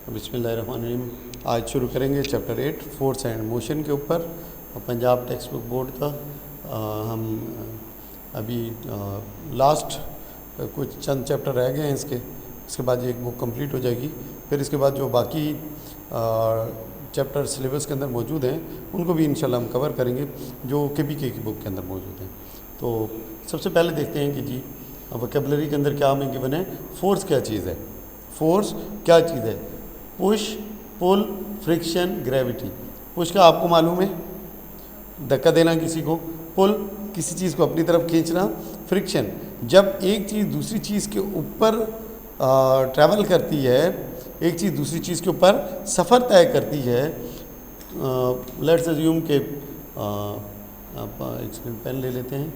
बिस्मिल्लाहिर्रहमानिर्रहीम। आज शुरू करेंगे चैप्टर 8 फोर्स एंड मोशन के ऊपर पंजाब टेक्स्ट बुक बोर्ड का। हम अभी लास्ट कुछ चंद चैप्टर रह गए हैं इसके बाद ये एक बुक कंप्लीट हो जाएगी। फिर इसके बाद जो बाकी चैप्टर सिलेबस के अंदर मौजूद हैं उनको भी इंशाल्लाह हम कवर करेंगे जो KPK की बुक के अंदर मौजूद हैं। तो सबसे पहले देखते हैं कि जी वोकैबुलरी के अंदर क्या हमें गिवन है। फोर्स क्या चीज़ है? फोर्स क्या चीज़ है? पुश, पुल, फ्रिक्शन, ग्रेविटी। पुश का आपको मालूम है, धक्का देना किसी को। पुल, किसी चीज़ को अपनी तरफ खींचना। फ्रिक्शन, जब एक चीज़ दूसरी चीज़ के ऊपर ट्रैवल करती है, एक चीज़ दूसरी चीज़ के ऊपर सफ़र तय करती है। लेट्स अज्यूम के आप एक पेन ले लेते हैं।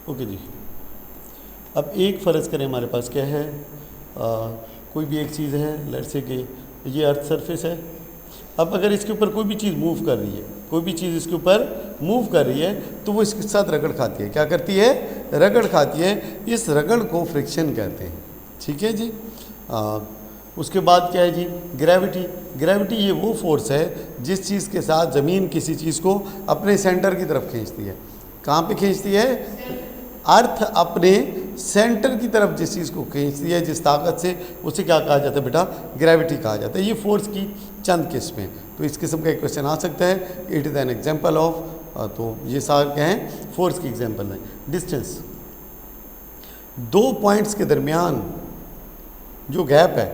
ओके जी, अब एक फ़र्ज़ करें हमारे पास क्या है, कोई भी एक चीज़ है, लेट्स से कि ये अर्थ सरफेस है। अब अगर इसके ऊपर कोई भी चीज़ मूव कर रही है, कोई भी चीज़ इसके ऊपर मूव कर रही है तो वो इसके साथ रगड़ खाती है। क्या करती है? रगड़ खाती है। इस रगड़ को फ्रिक्शन कहते हैं। ठीक है जी। उसके बाद क्या है जी? ग्रेविटी। ग्रेविटी ये वो फोर्स है जिस चीज़ के साथ ज़मीन किसी चीज़ को अपने सेंटर की तरफ खींचती है। कहाँ पे खींचती है? अर्थ अपने सेंटर की तरफ जिस चीज़ को खींचती है, जिस ताकत से, उसे क्या कहा जाता है बेटा? ग्रेविटी कहा जाता है। ये फोर्स की चंद किस्में। तो इस किस्म का एक क्वेश्चन आ सकता है, it is an example of. तो ये सारे क्या हैं? फोर्स की एग्जाम्पल है। डिस्टेंस, दो पॉइंट्स के दरमियान जो गैप है,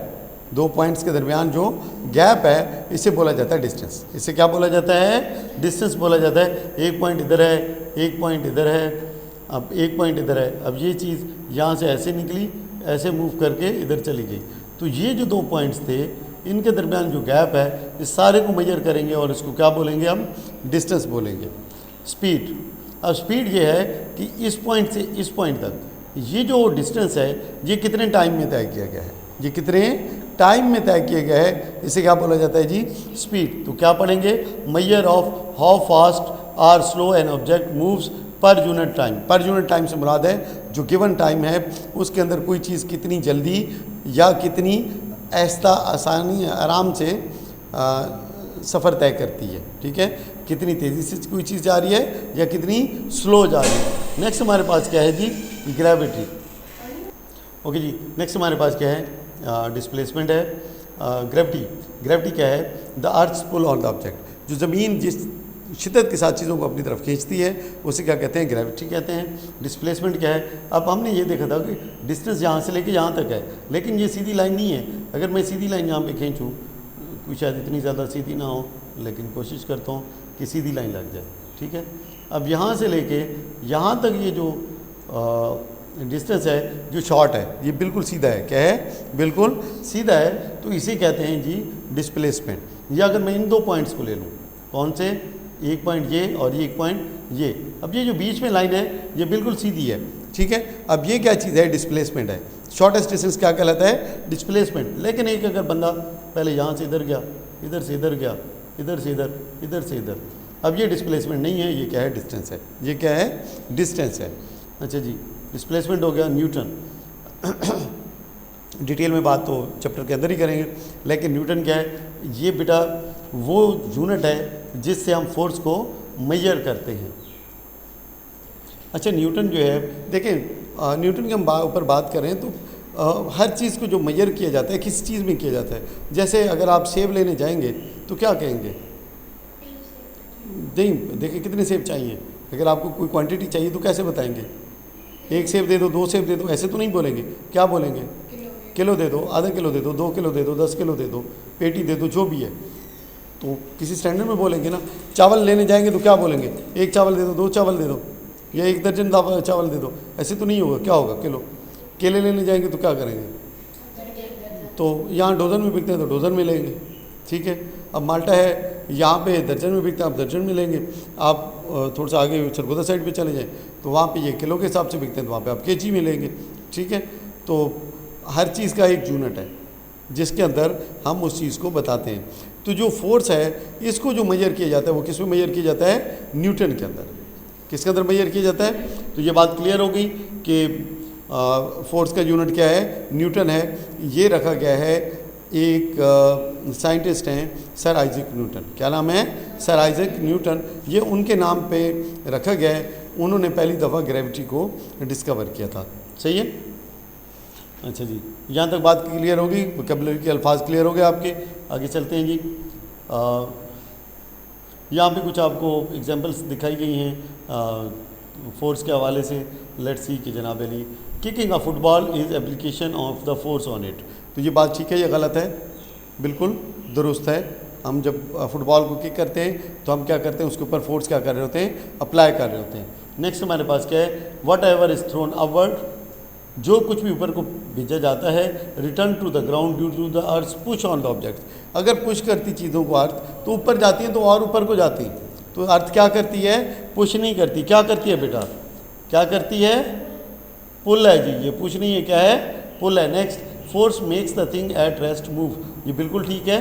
दो पॉइंट्स के दरमियान जो गैप है, इसे बोला जाता है डिस्टेंस। इसे क्या बोला जाता है? डिस्टेंस बोला जाता है। एक पॉइंट इधर है, एक पॉइंट इधर है, अब एक पॉइंट इधर है। अब ये चीज़ यहाँ से ऐसे निकली, ऐसे मूव करके इधर चली गई। तो ये जो दो पॉइंट्स थे, इनके दरमियान जो गैप है, इस सारे को मेजर करेंगे और इसको क्या बोलेंगे हम? डिस्टेंस बोलेंगे। स्पीड, अब स्पीड ये है कि इस पॉइंट से इस पॉइंट तक ये जो डिस्टेंस है, ये कितने टाइम में तय किया गया है? ये कितने टाइम में तय किया गया है, इसे क्या बोला जाता है जी? स्पीड। तो क्या पढ़ेंगे? Measure of how fast or slow an object moves per unit time. Per unit time से मुराद है जो गिवन टाइम है उसके अंदर कोई चीज़ कितनी जल्दी या कितनी आहिस्ता, आसानी, आराम से सफ़र तय करती है। ठीक है, कितनी तेज़ी से कोई चीज़ जा रही है या कितनी स्लो जा रही है। नेक्स्ट हमारे पास क्या है जी? ग्रेविटी। ओके जी, नेक्स्ट हमारे पास क्या है? डिस्प्लेसमेंट है। ग्रेविटी, ग्रेविटी क्या है? The earth pull on the object. जो ज़मीन जिस शिद्दत के साथ चीज़ों को अपनी तरफ खींचती है उसे क्या कहते हैं? ग्रेविटी कहते हैं। डिस्प्लेसमेंट क्या है? अब हमने ये देखा था कि डिस्टेंस यहाँ से लेके यहाँ तक है, लेकिन ये सीधी लाइन नहीं है। अगर मैं सीधी लाइन यहाँ पे खींचूँ, कोई शायद इतनी ज़्यादा सीधी ना हो, लेकिन कोशिश करता हूँ कि सीधी लाइन लग जाए। ठीक है, अब यहाँ से लेके यहाँ तक ये जो डिस्टेंस है, जो शॉर्ट है, ये बिल्कुल सीधा है। क्या है? बिल्कुल सीधा है। तो इसे कहते हैं जी डिस्प्लेसमेंट। या अगर मैं इन दो पॉइंट्स को ले लूँ, कौन से? एक पॉइंट ये और ये एक पॉइंट ये। अब ये जो बीच में लाइन है ये बिल्कुल सीधी है। ठीक है, अब ये क्या चीज़ है? डिस्प्लेसमेंट है। शॉर्टेस्ट डिस्टेंस क्या कहलाता है? डिस्प्लेसमेंट। लेकिन एक अगर बंदा पहले यहाँ से इधर गया, इधर से इधर गया, इधर से इधर, इधर से इधर, अब ये डिस्प्लेसमेंट नहीं है, ये क्या है? डिस्टेंस है। ये क्या है? डिस्टेंस है। अच्छा जी, डिस्प्लेसमेंट हो गया। न्यूटन, डिटेल में बात तो चैप्टर के अंदर ही करेंगे, लेकिन न्यूटन क्या है? ये बेटा वो यूनिट है जिससे हम फोर्स को मेजर करते हैं। अच्छा, न्यूटन जो है, देखें न्यूटन के हम ऊपर बात करें तो हर चीज़ को जो मेजर किया जाता है किस चीज़ में किया जाता है? जैसे अगर आप सेब लेने जाएंगे तो क्या कहेंगे? देखिए कितने सेब चाहिए। अगर आपको कोई क्वांटिटी चाहिए तो कैसे बताएंगे? एक सेब दे दो, दो सेब दे दो, ऐसे तो नहीं बोलेंगे। क्या बोलेंगे? किलो दे दो, आधा किलो दे दो, 2 किलो दे दो, 10 किलो दे दो, पेटी दे दो, जो भी है। तो किसी स्टैंडर्ड में बोलेंगे ना। चावल लेने जाएंगे तो क्या बोलेंगे? एक चावल दे दो, 2 चावल दे दो, या 1 दर्जन चावल दे दो। ऐसे तो नहीं होगा। क्या होगा? किलो। केले लेने जाएंगे तो क्या करेंगे? तो यहाँ डोजन में बिकते हैं तो डोजन में लेंगे। ठीक है, अब माल्टा है, यहाँ पे दर्जन में बिकते हैं, आप दर्जन में लेंगे। आप थोड़ा सा आगे सरगोदा साइड पे चले जाएँ तो वहाँ पे ये किलो के हिसाब से बिकते हैं, तो वहाँ पे आप केजी में लेंगे। ठीक है, तो हर चीज़ का एक यूनिट है जिसके अंदर हम उस चीज़ को बताते हैं। तो जो फोर्स है इसको जो मेजर किया जाता है वो किस में मेजर किया जाता है? न्यूटन के अंदर। किसके अंदर मेजर किया जाता है? तो ये बात क्लियर हो गई कि फोर्स का यूनिट क्या है, न्यूटन है। ये रखा गया है, एक साइंटिस्ट हैं सर आइजैक न्यूटन। क्या नाम है? Sir Isaac Newton. ये उनके नाम पे रखा गया है। उन्होंने पहली दफ़ा ग्रेविटी को डिस्कवर किया था। सही है? अच्छा जी, यहाँ तक बात क्लियर होगी, वोकैबुलरी के अल्फाज क्लियर हो गए आपके। आगे चलते हैं जी। यहाँ पे कुछ आपको एग्जांपल्स दिखाई गई हैं फोर्स के हवाले से। लेट्स सी कि जनाब Ali, kicking a football is application of the force on it. तो ये बात ठीक है या गलत है? बिल्कुल दुरुस्त है। हम जब फुटबॉल को किक करते हैं तो हम क्या करते हैं, उसके ऊपर फोर्स क्या कर रहे होते हैं, अप्लाई कर रहे होते हैं। नेक्स्ट हमारे पास क्या है, whatever is thrown upward, जो कुछ भी ऊपर को भेजा जाता है, return to the ground due to the earth push on the object. अगर पुश करती चीज़ों को अर्थ तो ऊपर जाती है, तो और ऊपर को जाती। तो अर्थ क्या करती है? पुश नहीं करती। क्या करती है बेटा? क्या करती है? पुल है जी। ये पुश नहीं है, क्या है? पुल है। Next, force makes the thing at rest move. ये बिल्कुल ठीक है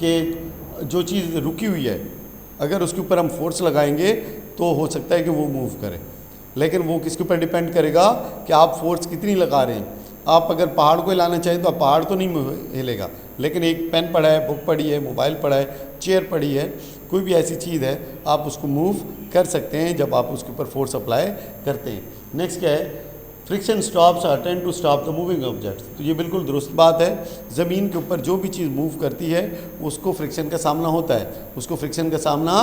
कि जो चीज़ रुकी हुई है, अगर उसके ऊपर हम फोर्स लगाएंगे तो हो सकता है कि वो मूव करे। लेकिन वो किसके ऊपर डिपेंड करेगा कि आप फोर्स कितनी लगा रहे हैं। आप अगर पहाड़ को हिलाना चाहें तो आप पहाड़ तो नहीं हिलेगा, लेकिन एक पेन पड़ा है, बुक पड़ी है, मोबाइल पड़ा है, चेयर पड़ी है, कोई भी ऐसी चीज़ है, आप उसको मूव कर सकते हैं जब आप उसके ऊपर फोर्स अप्लाई करते हैं। नेक्स्ट क्या है, friction stops or tend to stop the moving objects. तो ये बिल्कुल दुरुस्त बात है। ज़मीन के ऊपर जो भी चीज़ मूव करती है उसको फ्रिक्शन का सामना होता है, उसको फ्रिक्शन का सामना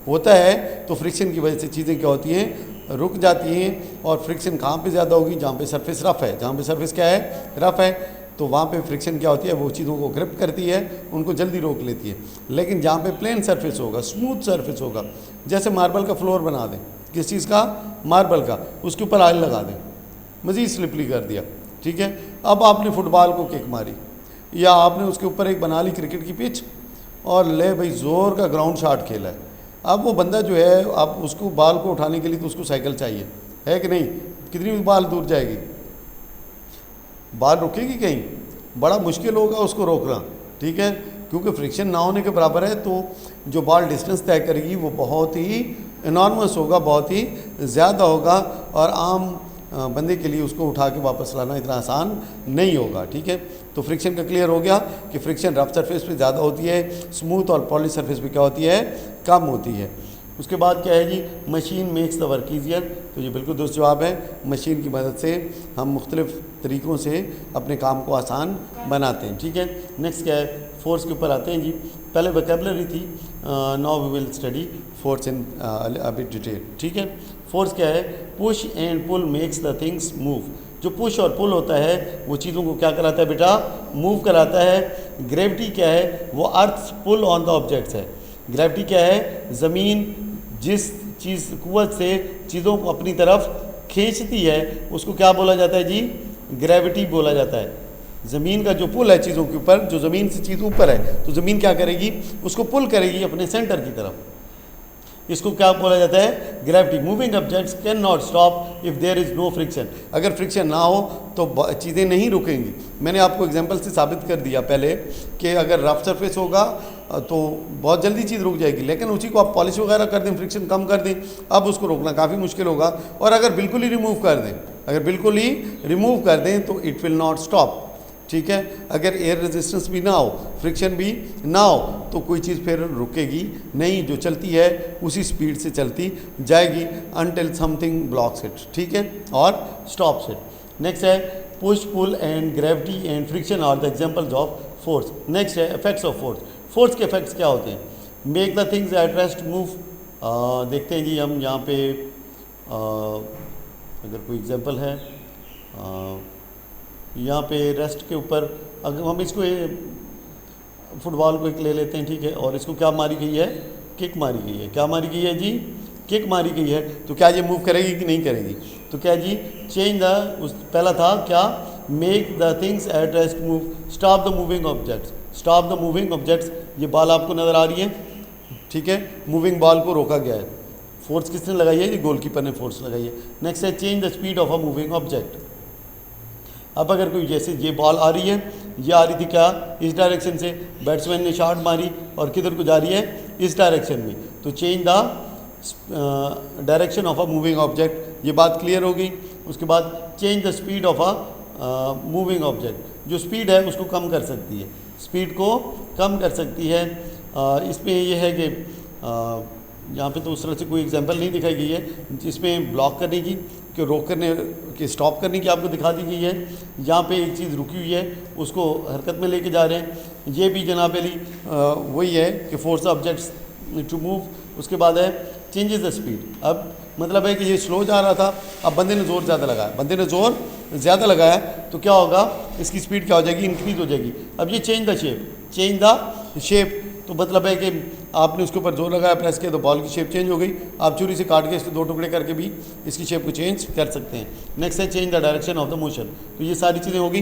होता है। तो फ्रिक्शन की वजह से चीज़ें क्या होती हैं, रुक जाती हैं। और फ्रिक्शन कहाँ पे ज़्यादा होगी? जहाँ पे सरफेस रफ़ है। जहाँ पे सरफेस क्या है? रफ़ है। तो वहाँ पे फ्रिक्शन क्या होती है, वो चीज़ों को ग्रिप करती है, उनको जल्दी रोक लेती है। लेकिन जहाँ पे प्लेन सरफेस होगा, स्मूथ सरफेस होगा, जैसे मार्बल का फ्लोर बना दें, किस चीज़ का? मार्बल का, उसके ऊपर ऑयल लगा दें, मज़ीद स्लिपरी कर दिया, ठीक है। अब आपने फुटबॉल को किक मारी, या आपने उसके ऊपर एक बना ली क्रिकेट की पिच और ले भाई ज़ोर का ग्राउंड शॉट खेला है। अब वो बंदा जो है, आप उसको बॉल को उठाने के लिए तो उसको साइकिल चाहिए, है कि नहीं? कितनी बॉल दूर जाएगी? बॉल रुकेगी कहीं? बड़ा मुश्किल होगा उसको रोकना, ठीक है, क्योंकि फ्रिक्शन ना होने के बराबर है। तो जो बॉल डिस्टेंस तय करेगी वो बहुत ही इनॉर्मस होगा, बहुत ही ज़्यादा होगा, और आम बंदे के लिए उसको उठा के वापस लाना इतना आसान नहीं होगा, ठीक है। तो फ्रिक्शन का क्लियर हो गया कि फ्रिक्शन रफ सरफेस पे ज़्यादा होती है, स्मूथ और पॉलिश सरफेस पे क्या होती है? कम होती है। उसके बाद क्या है जी, machine makes the work easier. तो ये बिल्कुल दुरुस्त जवाब है। मशीन की मदद से हम मुख्तलिफ़ तरीक़ों से अपने काम को आसान बनाते हैं, ठीक है। नेक्स्ट क्या है, फोर्स के ऊपर आते हैं जी। पहले वोकैबुलरी थी, now we will study force in a bit detail, ठीक है। फोर्स क्या है? Push and pull makes the things move. जो पुश और पुल होता है वो चीज़ों को क्या कराता है बेटा? मूव कराता है। ग्रेविटी क्या है? वो अर्थ पुल ऑन द ऑब्जेक्ट्स है। ग्रेविटी क्या है? ज़मीन जिस चीज़ कुव्वत से चीज़ों को अपनी तरफ खींचती है उसको क्या बोला जाता है जी? ग्रेविटी बोला जाता है। ज़मीन का जो पुल है चीज़ों के ऊपर, जो ज़मीन से चीज़ ऊपर है, तो ज़मीन क्या करेगी? उसको पुल करेगी अपने सेंटर की तरफ। इसको क्या बोला जाता है? Gravity. Moving objects can not stop if there is no friction. अगर फ्रिक्शन ना हो तो चीज़ें नहीं रुकेंगी। मैंने आपको एग्जांपल से साबित कर दिया पहले कि अगर रफ सरफेस होगा तो बहुत जल्दी चीज़ रुक जाएगी, लेकिन उसी को आप पॉलिश वगैरह कर दें, फ्रिक्शन कम कर दें, अब उसको रोकना काफ़ी मुश्किल होगा। और अगर बिल्कुल ही रिमूव कर दें, अगर बिल्कुल ही रिमूव कर दें तो इट विल नॉट स्टॉप, ठीक है। अगर एयर रेजिस्टेंस भी ना हो, फ्रिक्शन भी ना हो, तो कोई चीज़ फिर रुकेगी नहीं, जो चलती है उसी स्पीड से चलती जाएगी अनटिल समथिंग ब्लॉक्स इट, ठीक है, और स्टॉप्स इट। नेक्स्ट है push pull and gravity and friction are the examples of force. Next है इफेक्ट्स ऑफ फोर्स। फोर्स के इफेक्ट्स क्या होते हैं? Make the things at rest move. देखते हैं जी हम यहाँ पे अगर कोई एग्जांपल है, यहाँ पे रेस्ट के ऊपर अगर हम इसको फुटबॉल को एक ले लेते हैं, ठीक है, और इसको क्या मारी गई है? किक मारी गई है। क्या मारी गई है जी? किक मारी गई है। तो क्या ये मूव करेगी कि नहीं करेगी? तो क्या जी, चेंज द, पहला था क्या? Make the things at rest move, stop the moving objects, stop the moving objects. ये बॉल आपको नज़र आ रही है, ठीक है, मूविंग बॉल को रोका गया है। फोर्स किसने लगाई है? गोलकीपर ने फोर्स लगाई है। नेक्स्ट है change the speed of a moving object. अब अगर कोई जैसे ये बॉल आ रही है, ये आ रही थी क्या? इस डायरेक्शन से, बैट्समैन ने शॉट मारी और किधर को जा रही है? इस डायरेक्शन में। तो change the direction of a moving object, ये बात क्लियर होगी। उसके बाद change the speed of a moving object, जो स्पीड है उसको कम कर सकती है, स्पीड को कम कर सकती है। इसमें ये है कि यहाँ पे तो उस तरह से कोई एग्जांपल नहीं दिखाई गई है, जिसमें ब्लॉक करने की, कि रोक करने की, स्टॉप करने की आपको दिखा दी गई है। यहाँ पे एक चीज़ रुकी हुई है उसको हरकत में लेके जा रहे हैं। ये भी जनाब अली वही है कि फोर्स ऑब्जेक्ट्स टू मूव। उसके बाद है चेंजेस द स्पीड। अब मतलब है कि ये स्लो जा रहा था, अब बंदे ने ज़ोर ज़्यादा लगाया, बंदे ने ज़ोर ज़्यादा लगाया तो क्या होगा, इसकी स्पीड क्या हो जाएगी, इंक्रीज़ हो जाएगी। अब ये change the shape, change the shape तो मतलब है कि आपने उसके ऊपर जोर लगाया, प्रेस किया तो बॉल की शेप चेंज हो गई। आप छुरी से काट के इसके 2 टुकड़े करके भी इसकी शेप को चेंज कर सकते हैं। नेक्स्ट है change the direction of the motion. तो ये सारी चीज़ें होगी,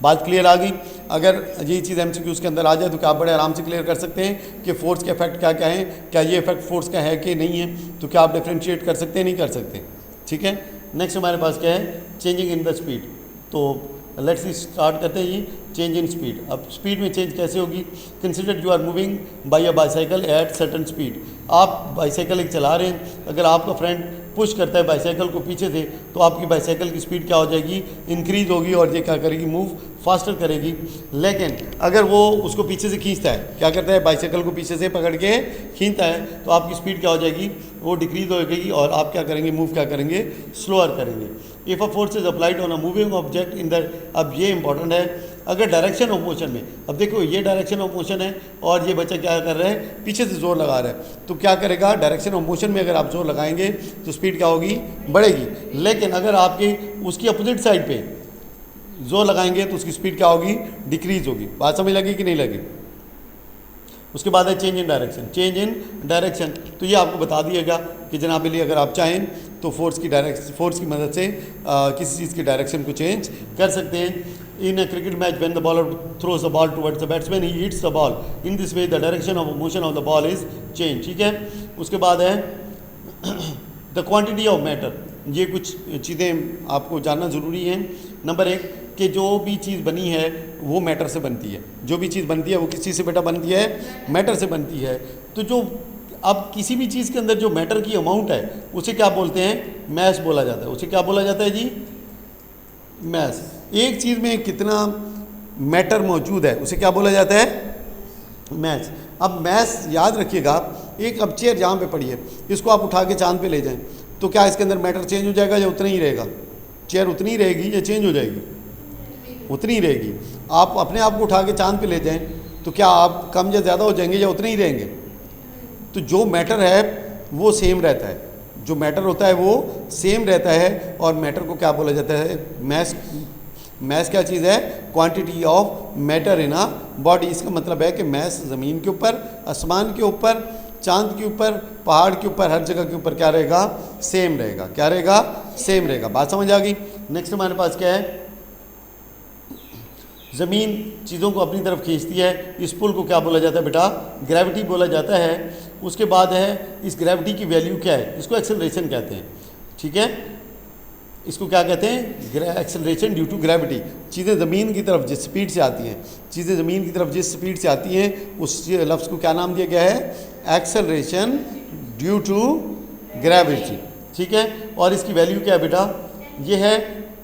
बात क्लियर आ गई। अगर ये चीज़ एमसीक्यूज़ के अंदर आ जाए तो क्या आप बड़े आराम से क्लियर कर सकते हैं कि फोर्स के इफेक्ट क्या क्या हैं, क्या ये इफेक्ट फोर्स का है कि नहीं है, तो क्या आप डिफ्रेंशिएट कर सकते हैं, नहीं कर सकते। ठीक है, नेक्स्ट हमारे पास क्या है, चेंजिंग इन द स्पीड। तो लेट्स स्टार्ट करते हैं ये चेंज इन स्पीड। अब स्पीड में चेंज कैसे होगी, consider you are moving by a bicycle at certain speed. आप बाईसाइकिल एक चला रहे हैं, अगर आपका फ्रेंड पुश करता है बाईसाइकिल को पीछे से तो आपकी बाईसाइकिल की स्पीड क्या हो जाएगी, इंक्रीज़ होगी और ये क्या करेगी, मूव फास्टर करेगी। लेकिन अगर वो उसको पीछे से खींचता है, क्या करता है, बाईसाइकिल को पीछे से पकड़ के खींचता है तो आपकी स्पीड क्या हो जाएगी, वो डिक्रीज़ हो जाएगी और आप क्या करेंगे, मूव क्या करेंगे, स्लोअर करेंगे। If a force is applied on a moving object in the, अब ये इंपॉर्टेंट है, अगर डायरेक्शन ऑफ मोशन में, अब देखो ये डायरेक्शन ऑफ मोशन है और ये बच्चा क्या कर रहा है, पीछे से जोर लगा रहा है, तो क्या करेगा, डायरेक्शन ऑफ मोशन में अगर आप जोर लगाएंगे तो स्पीड क्या होगी, बढ़ेगी। लेकिन अगर आपके उसकी अपोजिट साइड पे जोर लगाएंगे तो उसकी स्पीड क्या होगी, डिक्रीज होगी। बात समझ लगी कि नहीं लगी। उसके बाद है change in direction. Change in direction तो ये आपको बता दिएगा कि जनाब अली अगर आप चाहें तो फोर्स की मदद से किसी चीज़ की डायरेक्शन को चेंज कर सकते हैं। In a cricket match when the bowler throws the ball towards the batsman he hits the ball in this way the direction of motion of the ball is change. ठीक है, उसके बाद है the quantity of matter. ये कुछ चीज़ें आपको जानना ज़रूरी है। नंबर 1 कि जो भी चीज़ बनी है वो मैटर से बनती है, जो भी चीज़ बनती है वो किस चीज़ से बेटा बनती है, मैटर से बनती है। तो जो अब किसी भी चीज़ के अंदर जो मैटर की अमाउंट है उसे क्या बोलते हैं, मैस बोला जाता है। उसे क्या बोला जाता है जी, मैस। एक चीज़ में कितना मैटर मौजूद है उसे क्या बोला जाता है, मैस। अब मैस याद रखिएगा, एक अब चेयर जहाँ पे पड़ी है इसको आप उठा के चांद पे ले जाएं तो क्या इसके अंदर मैटर चेंज हो जाएगा या उतना ही रहेगा, चेयर उतनी ही रहेगी या चेंज हो जाएगी, उतनी ही रहेगी। आप अपने आप को उठा के चांद पे ले जाएं तो क्या आप कम या ज़्यादा हो जाएंगे या उतने ही रहेंगे। तो जो मैटर है वो सेम रहता है, जो मैटर होता है वो सेम रहता है और मैटर को क्या बोला जाता है, मैस। मैस क्या चीज़ है, quantity of matter in a body. इसका मतलब है कि मैस ज़मीन के ऊपर, आसमान के ऊपर, चांद के ऊपर, पहाड़ के ऊपर, हर जगह के ऊपर क्या रहेगा, सेम रहेगा। क्या रहेगा, सेम रहेगा। बात समझ आ गई। नेक्स्ट हमारे पास क्या है, ज़मीन चीज़ों को अपनी तरफ खींचती है, इस पुल को क्या बोला जाता है बेटा, ग्रेविटी बोला जाता है। उसके बाद है इस ग्रेविटी की वैल्यू क्या है, इसको एक्सेलरेशन कहते हैं। ठीक है, इसको क्या कहते हैं, एक्सेलरेशन ड्यू टू ग्रेविटी। चीज़ें ज़मीन की तरफ जिस स्पीड से आती हैं, चीज़ें ज़मीन की तरफ जिस स्पीड से आती हैं उस लफ्ज़ को क्या नाम दिया गया है, एक्सेलरेशन ड्यू टू ग्रेविटी। ठीक है, और इसकी वैल्यू क्या है बेटा, ये है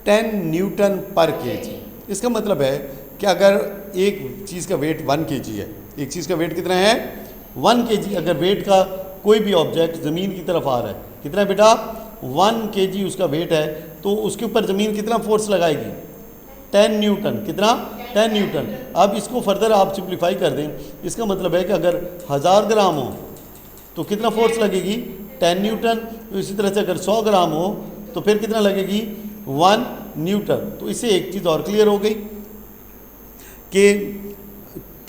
10 न्यूटन पर केजी। इसका मतलब है कि अगर एक चीज़ का वेट 1 kg है, एक चीज़ का वेट कितना है, 1 kg। अगर वेट का कोई भी ऑब्जेक्ट ज़मीन की तरफ आ रहा है, कितना बेटा, 1 kg उसका वेट है, तो उसके ऊपर ज़मीन कितना फोर्स लगाएगी, 10 न्यूटन। कितना, 10 न्यूटन। अब इसको फर्दर आप सिंप्लीफाई कर दें, इसका मतलब है कि अगर 1000 ग्राम हो तो कितना फोर्स लगेगी, 10 न्यूटन। इसी तरह से अगर 100 ग्राम हो तो फिर कितना लगेगी, 1 न्यूटन। तो इससे एक चीज़ और क्लियर हो गई कि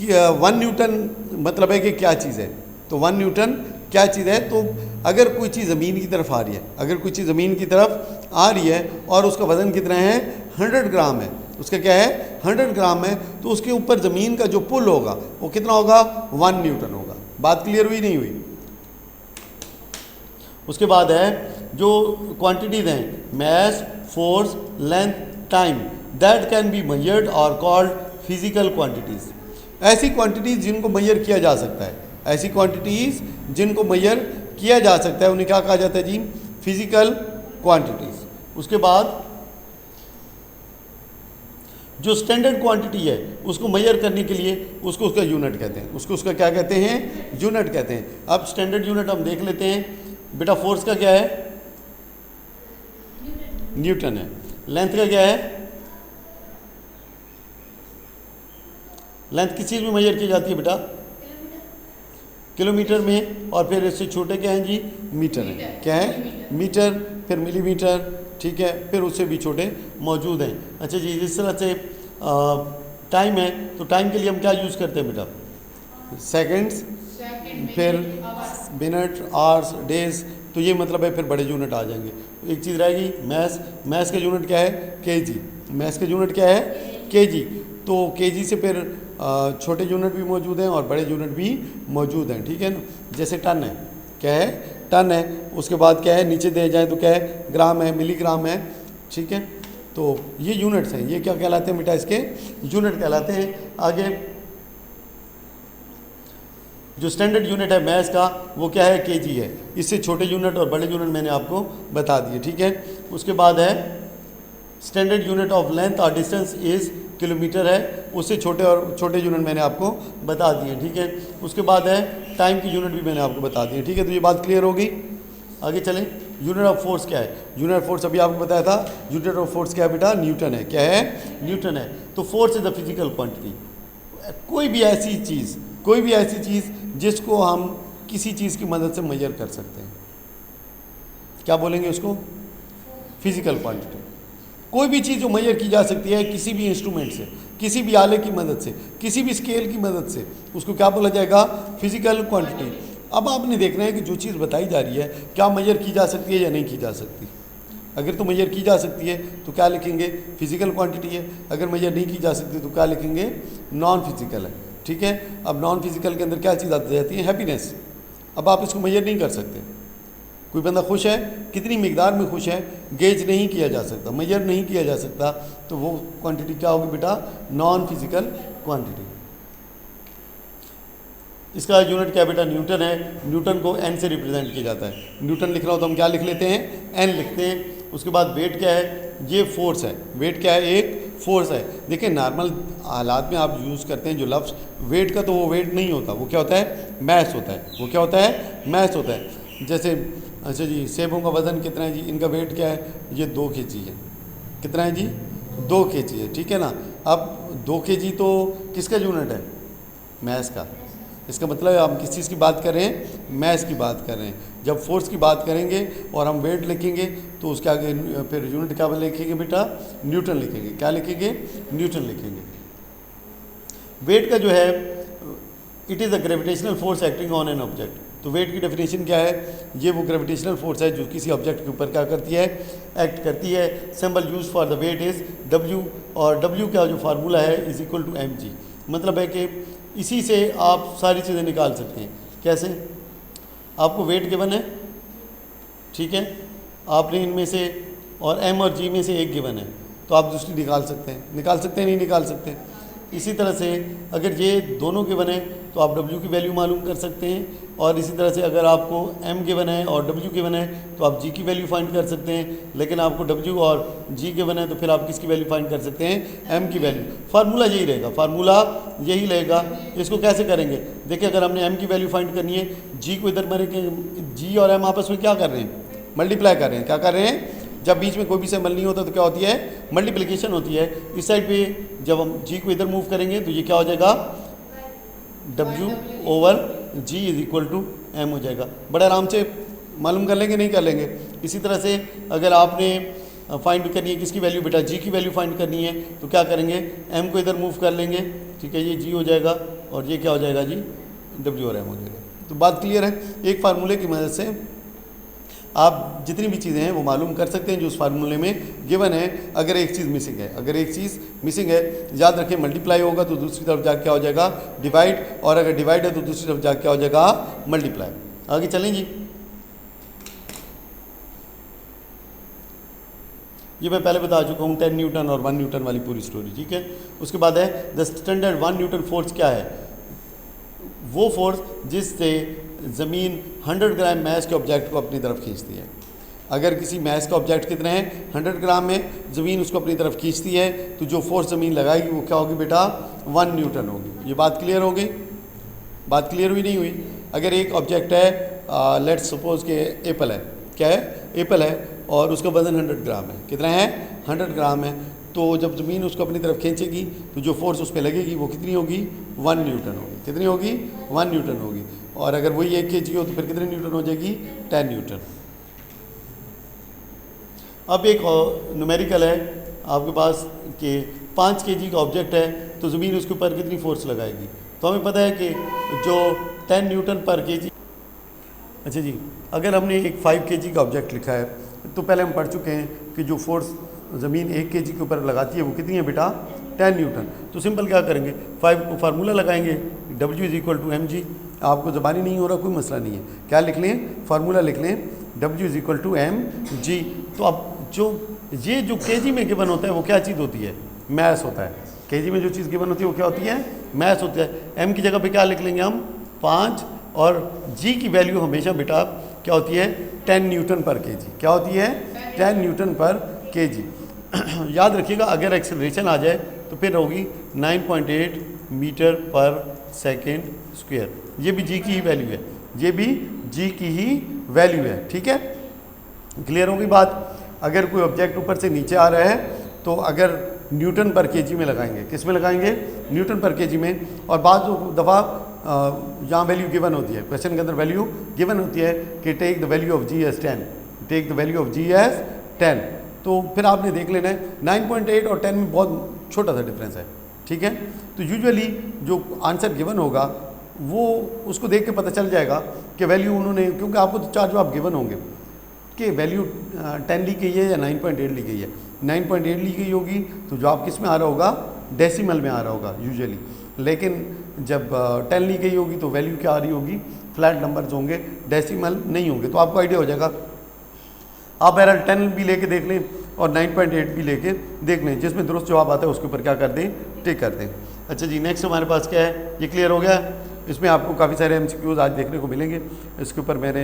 1 न्यूटन मतलब है कि क्या चीज़ है। तो 1 न्यूटन क्या चीज़ है, तो अगर कोई चीज़ ज़मीन की तरफ आ रही है, अगर कोई चीज़ ज़मीन की तरफ आ रही है और उसका वज़न कितना है, 100 ग्राम है, उसका क्या है, 100 ग्राम है, तो उसके ऊपर ज़मीन का जो पुल होगा वो कितना होगा, 1 न्यूटन होगा। बात क्लियर हुई नहीं हुई। उसके बाद है जो क्वांटिटीज़ हैं, mass, force, length, time, that can be measured और कॉल्ड फिजिकल क्वांटिटीज़। ऐसी क्वांटिटीज़ जिनको मेजर किया जा सकता है, ऐसी क्वांटिटीज़ जिनको मेजर किया जा सकता है उन्हें क्या कहा जाता है जी? Physical quantities. उसके बाद जो स्टैंडर्ड क्वांटिटी है उसको मेजर करने के लिए उसको उसका यूनिट कहते हैं, उसको उसका क्या कहते हैं? यूनिट कहते हैं। अब स्टैंडर्ड यूनिट हम देख लेते हैं। बेटा फोर्स का क्या है? न्यूटन है। लेंथ का क्या है? लेंथ किस चीज़ में मेजर की जाती है बेटा? किलोमीटर में। और फिर इससे छोटे क्या हैं जी? मीटर हैं। क्या है? मीटर, फिर मिलीमीटर, ठीक है, फिर उससे भी छोटे मौजूद हैं। अच्छा जी, इस तरह से टाइम है तो टाइम के लिए हम क्या यूज़ करते हैं बेटा? सेकंड्स, फिर मिनट, आवर्स, डेज। तो ये मतलब है फिर बड़े यूनिट आ जाएंगे। एक चीज़ रहेगी मैस। मैस का यूनिट क्या है? केजी। मैस का यूनिट क्या है? केजी। तो केजी से फिर छोटे यूनिट भी मौजूद हैं और बड़े यूनिट भी मौजूद हैं, ठीक है ना। जैसे टन है, क्या है? टन है। उसके बाद क्या है? नीचे दे जाए तो क्या है? ग्राम है, मिलीग्राम है, ठीक है। तो ये यूनिट्स हैं। ये क्या कहलाते हैं बेटा? इसके यूनिट कहलाते हैं। आगे जो स्टैंडर्ड यूनिट है मैस का वो क्या है? केजी है। इससे छोटे यूनिट और बड़े यूनिट मैंने आपको बता दिए, ठीक है। उसके बाद है स्टैंडर्ड यूनिट ऑफ लेंथ और डिस्टेंस इज़ किलोमीटर है। उससे छोटे और छोटे यूनिट मैंने आपको बता दिए, ठीक है। उसके बाद है टाइम की यूनिट भी मैंने आपको बता दिए, ठीक है। तो ये बात क्लियर होगी। आगे चलें। यूनिट ऑफ फोर्स क्या है? यूनिट ऑफ फोर्स अभी आपको बताया था। यूनिट ऑफ फोर्स क्या है बेटा? न्यूटन है। क्या है? न्यूटन है। तो force is the physical quantity. कोई भी ऐसी चीज़ जिसको हम किसी चीज़ की मदद से मेजर कर सकते हैं, क्या बोलेंगे उसको? Physical quantity. कोई भी चीज़ जो मेजर की जा सकती है किसी भी इंस्ट्रूमेंट से, किसी भी आले की मदद से, किसी भी स्केल की मदद से, उसको क्या बोला जाएगा? Physical quantity. अब आपने देखना है कि जो चीज़ बताई जा रही है क्या मेजर की जा सकती है या नहीं की जा सकती। अगर तो मेजर की जा सकती है तो क्या लिखेंगे? फिजिकल क्वांटिटी है। अगर मेजर नहीं की जा सकती तो क्या लिखेंगे? नॉन फिजिकल है, ठीक है। अब नॉन फिजिकल के अंदर क्या चीज़ आती जाती है? हैप्पीनेस। अब आप इसको मेजर नहीं कर सकते। कोई बंदा खुश है, कितनी मिकदार में खुश है, गेज नहीं किया जा सकता, मेजर नहीं किया जा सकता, तो वो क्वांटिटी क्या होगी बेटा? Non physical quantity. इसका यूनिट क्या बेटा? न्यूटन है। न्यूटन को एन से रिप्रेजेंट किया जाता है। न्यूटन लिख रहा हो तो हम क्या लिख लेते हैं? एन लिखते हैं। उसके बाद वेट क्या है? ये फोर्स है। वेट क्या है? एक फोर्स है। देखिए नॉर्मल हालात में आप यूज़ करते हैं जो लफ्ज़ वेट का, तो वो वेट नहीं होता, वो क्या होता है? मैस होता है। वो क्या होता है? मैस होता है। जैसे अच्छा जी, सेबों का वज़न कितना है जी? इनका वेट क्या है? ये 2 kg है। कितना है जी? 2 kg है, ठीक है ना। अब 2 kg तो किसका यूनिट है? मैस का। इसका मतलब हम किस चीज़ की बात कर रहे हैं? मैस की बात कर रहे हैं। जब फोर्स की बात करेंगे और हम वेट लिखेंगे तो उसके आगे फिर यूनिट क्या लिखेंगे बेटा? न्यूटन लिखेंगे। क्या लिखेंगे? न्यूटन लिखेंगे। वेट का जो है it is a gravitational force acting on an object. तो वेट की डेफिनेशन क्या है? ये वो ग्रेविटेशनल फोर्स है जो किसी ऑब्जेक्ट के ऊपर क्या करती है? एक्ट करती है। Symbol use for the weight is W, और डब्ल्यू का जो फार्मूला है इज इक्वल टू mg। मतलब है कि इसी से आप सारी चीज़ें निकाल सकते हैं। कैसे? आपको वेट गिवन है, ठीक है, आपने इनमें से और m और g में से एक गिवन है, तो आप दूसरी निकाल सकते हैं। निकाल सकते हैं? नहीं निकाल सकते। इसी तरह से अगर ये दोनों गिवन है तो आप w की वैल्यू मालूम कर सकते हैं। और इसी तरह से अगर आपको m गिवन है और w गिवन है तो आप g की वैल्यू फाइंड कर सकते हैं। लेकिन आपको w और g गिवन है तो फिर आप किसकी वैल्यू फाइंड कर सकते हैं? m की वैल्यू। फार्मूला यही रहेगा, फार्मूला यही रहेगा। इसको कैसे करेंगे? देखिए अगर हमने m की वैल्यू फाइंड करनी है, g को इधर मरेंगे, g और m आपस में क्या कर रहे हैं? मल्टीप्लाई कर रहे हैं। क्या कर रहे हैं? जब बीच में कोई भी सिंबल नहीं होता तो क्या होती है? मल्टीप्लिकेशन होती है। इस साइड पे जब हम g को इधर मूव करेंगे तो ये क्या हो जाएगा? w over g is equal to m हो जाएगा। बड़े आराम से मालूम कर लेंगे, नहीं कर लेंगे। इसी तरह से अगर आपने फाइंड करनी है किसकी वैल्यू बेटा? g की वैल्यू फाइंड करनी है तो क्या करेंगे? m को इधर मूव कर लेंगे, ठीक है, ये g हो जाएगा और ये क्या हो जाएगा जी? w और m हो जाएगा। तो बात क्लियर है। एक फार्मूले की मदद से आप जितनी भी चीज़ें हैं वो मालूम कर सकते हैं जो उस फार्मूले में गिवन है। अगर एक चीज़ मिसिंग है, अगर एक चीज़ मिसिंग है, याद रखें मल्टीप्लाई होगा तो दूसरी तरफ जाके क्या हो जाएगा? डिवाइड, और अगर डिवाइड है तो दूसरी तरफ जाके क्या हो जाएगा? मल्टीप्लाई। आगे चलें जी। ये मैं पहले बता चुका हूँ 10 न्यूटन और 1 न्यूटन वाली पूरी स्टोरी, ठीक है। उसके बाद है द स्टैंडर्ड 1 न्यूटन फोर्स क्या है? वो फोर्स जिससे ज़मीन 100 ग्राम मैस के ऑब्जेक्ट को अपनी तरफ खींचती है। अगर किसी मैस का ऑब्जेक्ट कितना है 100 ग्राम में, ज़मीन उसको अपनी तरफ खींचती है, तो जो फोर्स ज़मीन लगाएगी वो क्या होगी बेटा 1 न्यूटन होगी। ये बात क्लियर हो गई? बात क्लियर हुई नहीं हुई? अगर एक ऑब्जेक्ट है, लेट्स सपोज के एप्पल है, क्या है एप्पल है, और उसका वज़न 100 ग्राम है। कितना है 100 ग्राम है। तो जब ज़मीन उसको अपनी तरफ खींचेगी तो जो फोर्स उस पर लगेगी वो कितनी होगी 1 न्यूटन होगी। कितनी होगी 1 न्यूटन होगी। और अगर वही 1 kg हो तो फिर कितने न्यूटन हो जाएगी 10 न्यूटन। अब एक न्यूमेरिकल है आपके पास कि 5 kg का ऑब्जेक्ट है तो ज़मीन उसके ऊपर कितनी फोर्स लगाएगी। तो हमें पता है कि जो 10 न्यूटन पर kg, अच्छा जी, अगर हमने एक 5 kg का ऑब्जेक्ट लिखा है तो पहले हम पढ़ चुके हैं कि जो फोर्स ज़मीन 1 kg के ऊपर लगाती है वो कितनी है बेटा 10 न्यूटन। तो सिंपल क्या करेंगे 5 को फार्मूला लगाएंगे, W = mg। आपको ज़बानी नहीं हो रहा कोई मसला नहीं है, क्या लिख लें फार्मूला लिख लें W = mg। तो अब ये जो kg में गिवन होता है वो क्या चीज़ होती है मैस होता है। kg में जो चीज़ गिवन होती है वो क्या होती है मैस होती है। m की जगह पे क्या लिख लेंगे हम 5, और g की वैल्यू हमेशा बेटा क्या होती है 10 न्यूटन पर kg। क्या होती है 10 न्यूटन पर kg। याद रखिएगा अगर एक्सेलरेशन आ जाए तो फिर होगी 9.8 मीटर पर सेकेंड स्क्वायर। ये भी जी की ही वैल्यू है, ये भी जी की ही वैल्यू है। ठीक है, क्लियर होगी बात। अगर कोई ऑब्जेक्ट ऊपर से नीचे आ रहा है तो अगर न्यूटन पर केजी में लगाएंगे, किस में लगाएंगे न्यूटन पर केजी में। और बाद दफ़ा यहाँ वैल्यू गिवन होती है, क्वेश्चन के अंदर वैल्यू गिवन होती है कि take the value of g as 10, take the value of g as 10। तो फिर आपने देख लेना है 9.8 और 10 में बहुत छोटा सा डिफरेंस है। ठीक है, तो यूजुअली जो आंसर गिवन होगा वो उसको देख के पता चल जाएगा कि वैल्यू उन्होंने, क्योंकि आपको तो 4 जवाब गिवन होंगे कि वैल्यू 10 ली गई है या 9.8 ली गई है। 9.8 ली गई होगी तो जवाब किस में आ रहा होगा डेसिमल में आ रहा होगा यूजुअली। लेकिन जब 10 ली गई होगी तो वैल्यू क्या आ रही होगी फ्लैट नंबर्स होंगे, डेसिमल नहीं होंगे। तो आपको आइडिया हो जाएगा। आप बहरहाल 10 भी लेके देख लें और 9.8 भी लेके देख लें, जिसमें दुरुस्त जवाब आता है उसके ऊपर क्या कर दें टिक कर दें। अच्छा जी, नेक्स्ट हमारे पास क्या है, ये क्लियर हो गया। इसमें आपको काफ़ी सारे MCQs आज देखने को मिलेंगे। इसके ऊपर मैंने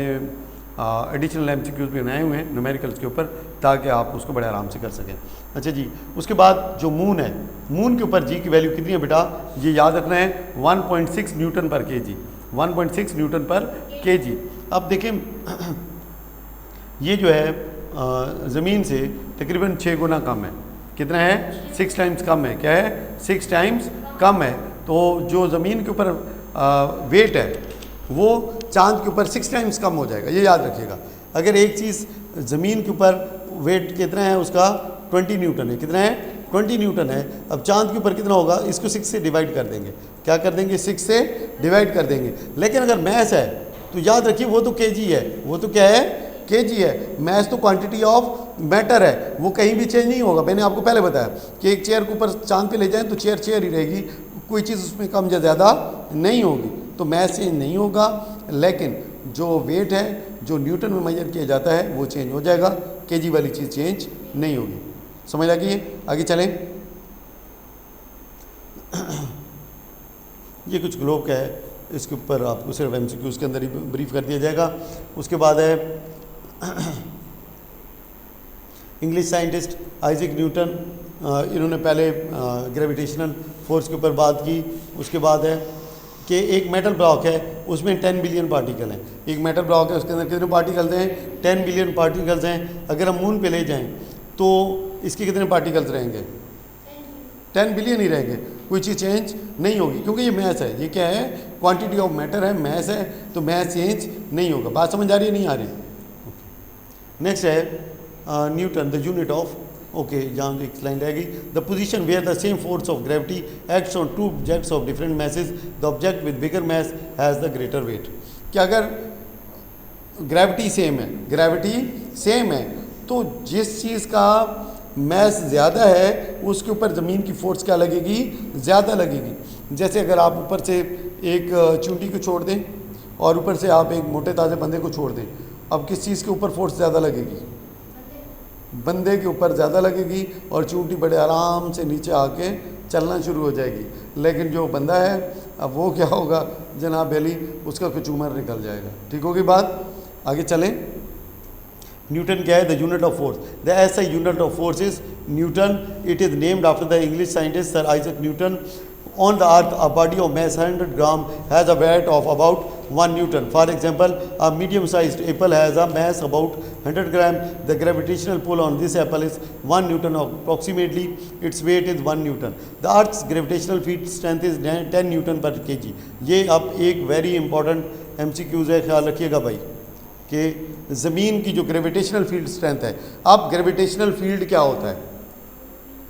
एडिशनल MCQs भी बनाए हुए हैं न्यूमेरिकल्स के ऊपर, ताकि आप उसको बड़े आराम से कर सकें। अच्छा जी, उसके बाद जो मून है, मून के ऊपर जी की वैल्यू कितनी है बेटा, ये याद रखना है 1.6 न्यूटन पर केजी, 1.6 न्यूटन पर केजी। अब देखें ये जो है ज़मीन से तकरीबन 6 गुना कम है। कितना है 6 टाइम्स कम है। क्या है 6 टाइम्स कम है। तो जो ज़मीन के ऊपर वेट है वो चांद के ऊपर 6 टाइम्स कम हो जाएगा, ये याद रखिएगा। अगर एक चीज़ ज़मीन के ऊपर वेट कितना है उसका 20 न्यूटन है, कितना है 20 न्यूटन है। अब चांद के ऊपर कितना होगा, इसको 6 से डिवाइड कर देंगे। क्या कर देंगे 6 से डिवाइड कर देंगे। लेकिन अगर मैस है तो याद रखिए वो तो केजी है, वो तो क्या है केजी है। मैस तो क्वांटिटी ऑफ मैटर है, वो कहीं भी चेंज नहीं होगा। मैंने आपको पहले बताया कि एक चेयर के ऊपर चांद पे ले जाएं तो चेयर चेयर ही रहेगी, कोई चीज़ उसमें कम या ज़्यादा नहीं होगी। तो मैस चेंज नहीं होगा, लेकिन जो वेट है जो न्यूटन में मेजर किया जाता है वो चेंज हो जाएगा, केजी वाली चीज़ चेंज नहीं होगी। समझ आ गई है? आगे चलें। ये कुछ ग्लोब का है, इसके ऊपर आपको सिर्फ MCQ के अंदर ही ब्रीफ कर दिया जाएगा। उसके बाद है इंग्लिश साइंटिस्ट आइजैक न्यूटन, इन्होंने पहले ग्रेविटेशनल फोर्स के ऊपर बात की। उसके बाद है कि एक मेटल ब्लॉक है उसमें 10 बिलियन पार्टिकल हैं। एक मेटल ब्लॉक है उसके अंदर कितने पार्टिकल्स हैं 10 बिलियन पार्टिकल्स हैं। अगर हम मून पे ले जाएं तो इसके कितने पार्टिकल्स रहेंगे 10 बिलियन ही रहेंगे, कोई चीज़ चेंज नहीं होगी क्योंकि ये मैस है। ये क्या है क्वांटिटी ऑफ मैटर है, मैस है, तो मैस चेंज नहीं होगा। बात समझ आ रही है नहीं आ रही? नेक्स्ट है newton the unit of, okay यहाँ एक लाइन रहेगी, the position where the same force of gravity acts on two objects of different masses, the object with bigger mass has the greater weight. कि अगर gravity same है, gravity same है तो जिस चीज़ का मैस ज़्यादा है उसके ऊपर ज़मीन की फोर्स क्या लगेगी ज़्यादा लगेगी। जैसे अगर आप ऊपर से एक चूंटी को छोड़ दें और ऊपर से आप एक मोटे ताज़े बंदे को छोड़ दें, अब किस चीज़ के ऊपर फोर्स ज़्यादा लगेगी? बंदे के ऊपर ज़्यादा लगेगी और चूंटी बड़े आराम से नीचे आके चलना शुरू हो जाएगी। लेकिन जो बंदा है अब वो क्या होगा जनाब अली, उसका कुछ उम्र निकल जाएगा। ठीक होगी बात, आगे चलें। न्यूटन क्या है? The unit of force. The SI unit of force is Newton. It is named after the English scientist sir Isaac Newton. On the earth, a body of mass 100 gram has a weight of about 1 Newton. For example, a medium-sized apple has a mass about 100 gram. The gravitational pull on this apple is 1 Newton. Approximately, its weight is 1 Newton. The Earth's gravitational field strength is 10 Newton per kg. ये अब एक very important MCQs है, ख्याल रखिएगा भाई कि ज़मीन की जो ग्रेविटेशनल फील्ड स्ट्रेंथ है। अब ग्रेविटेशनल फील्ड क्या होता है?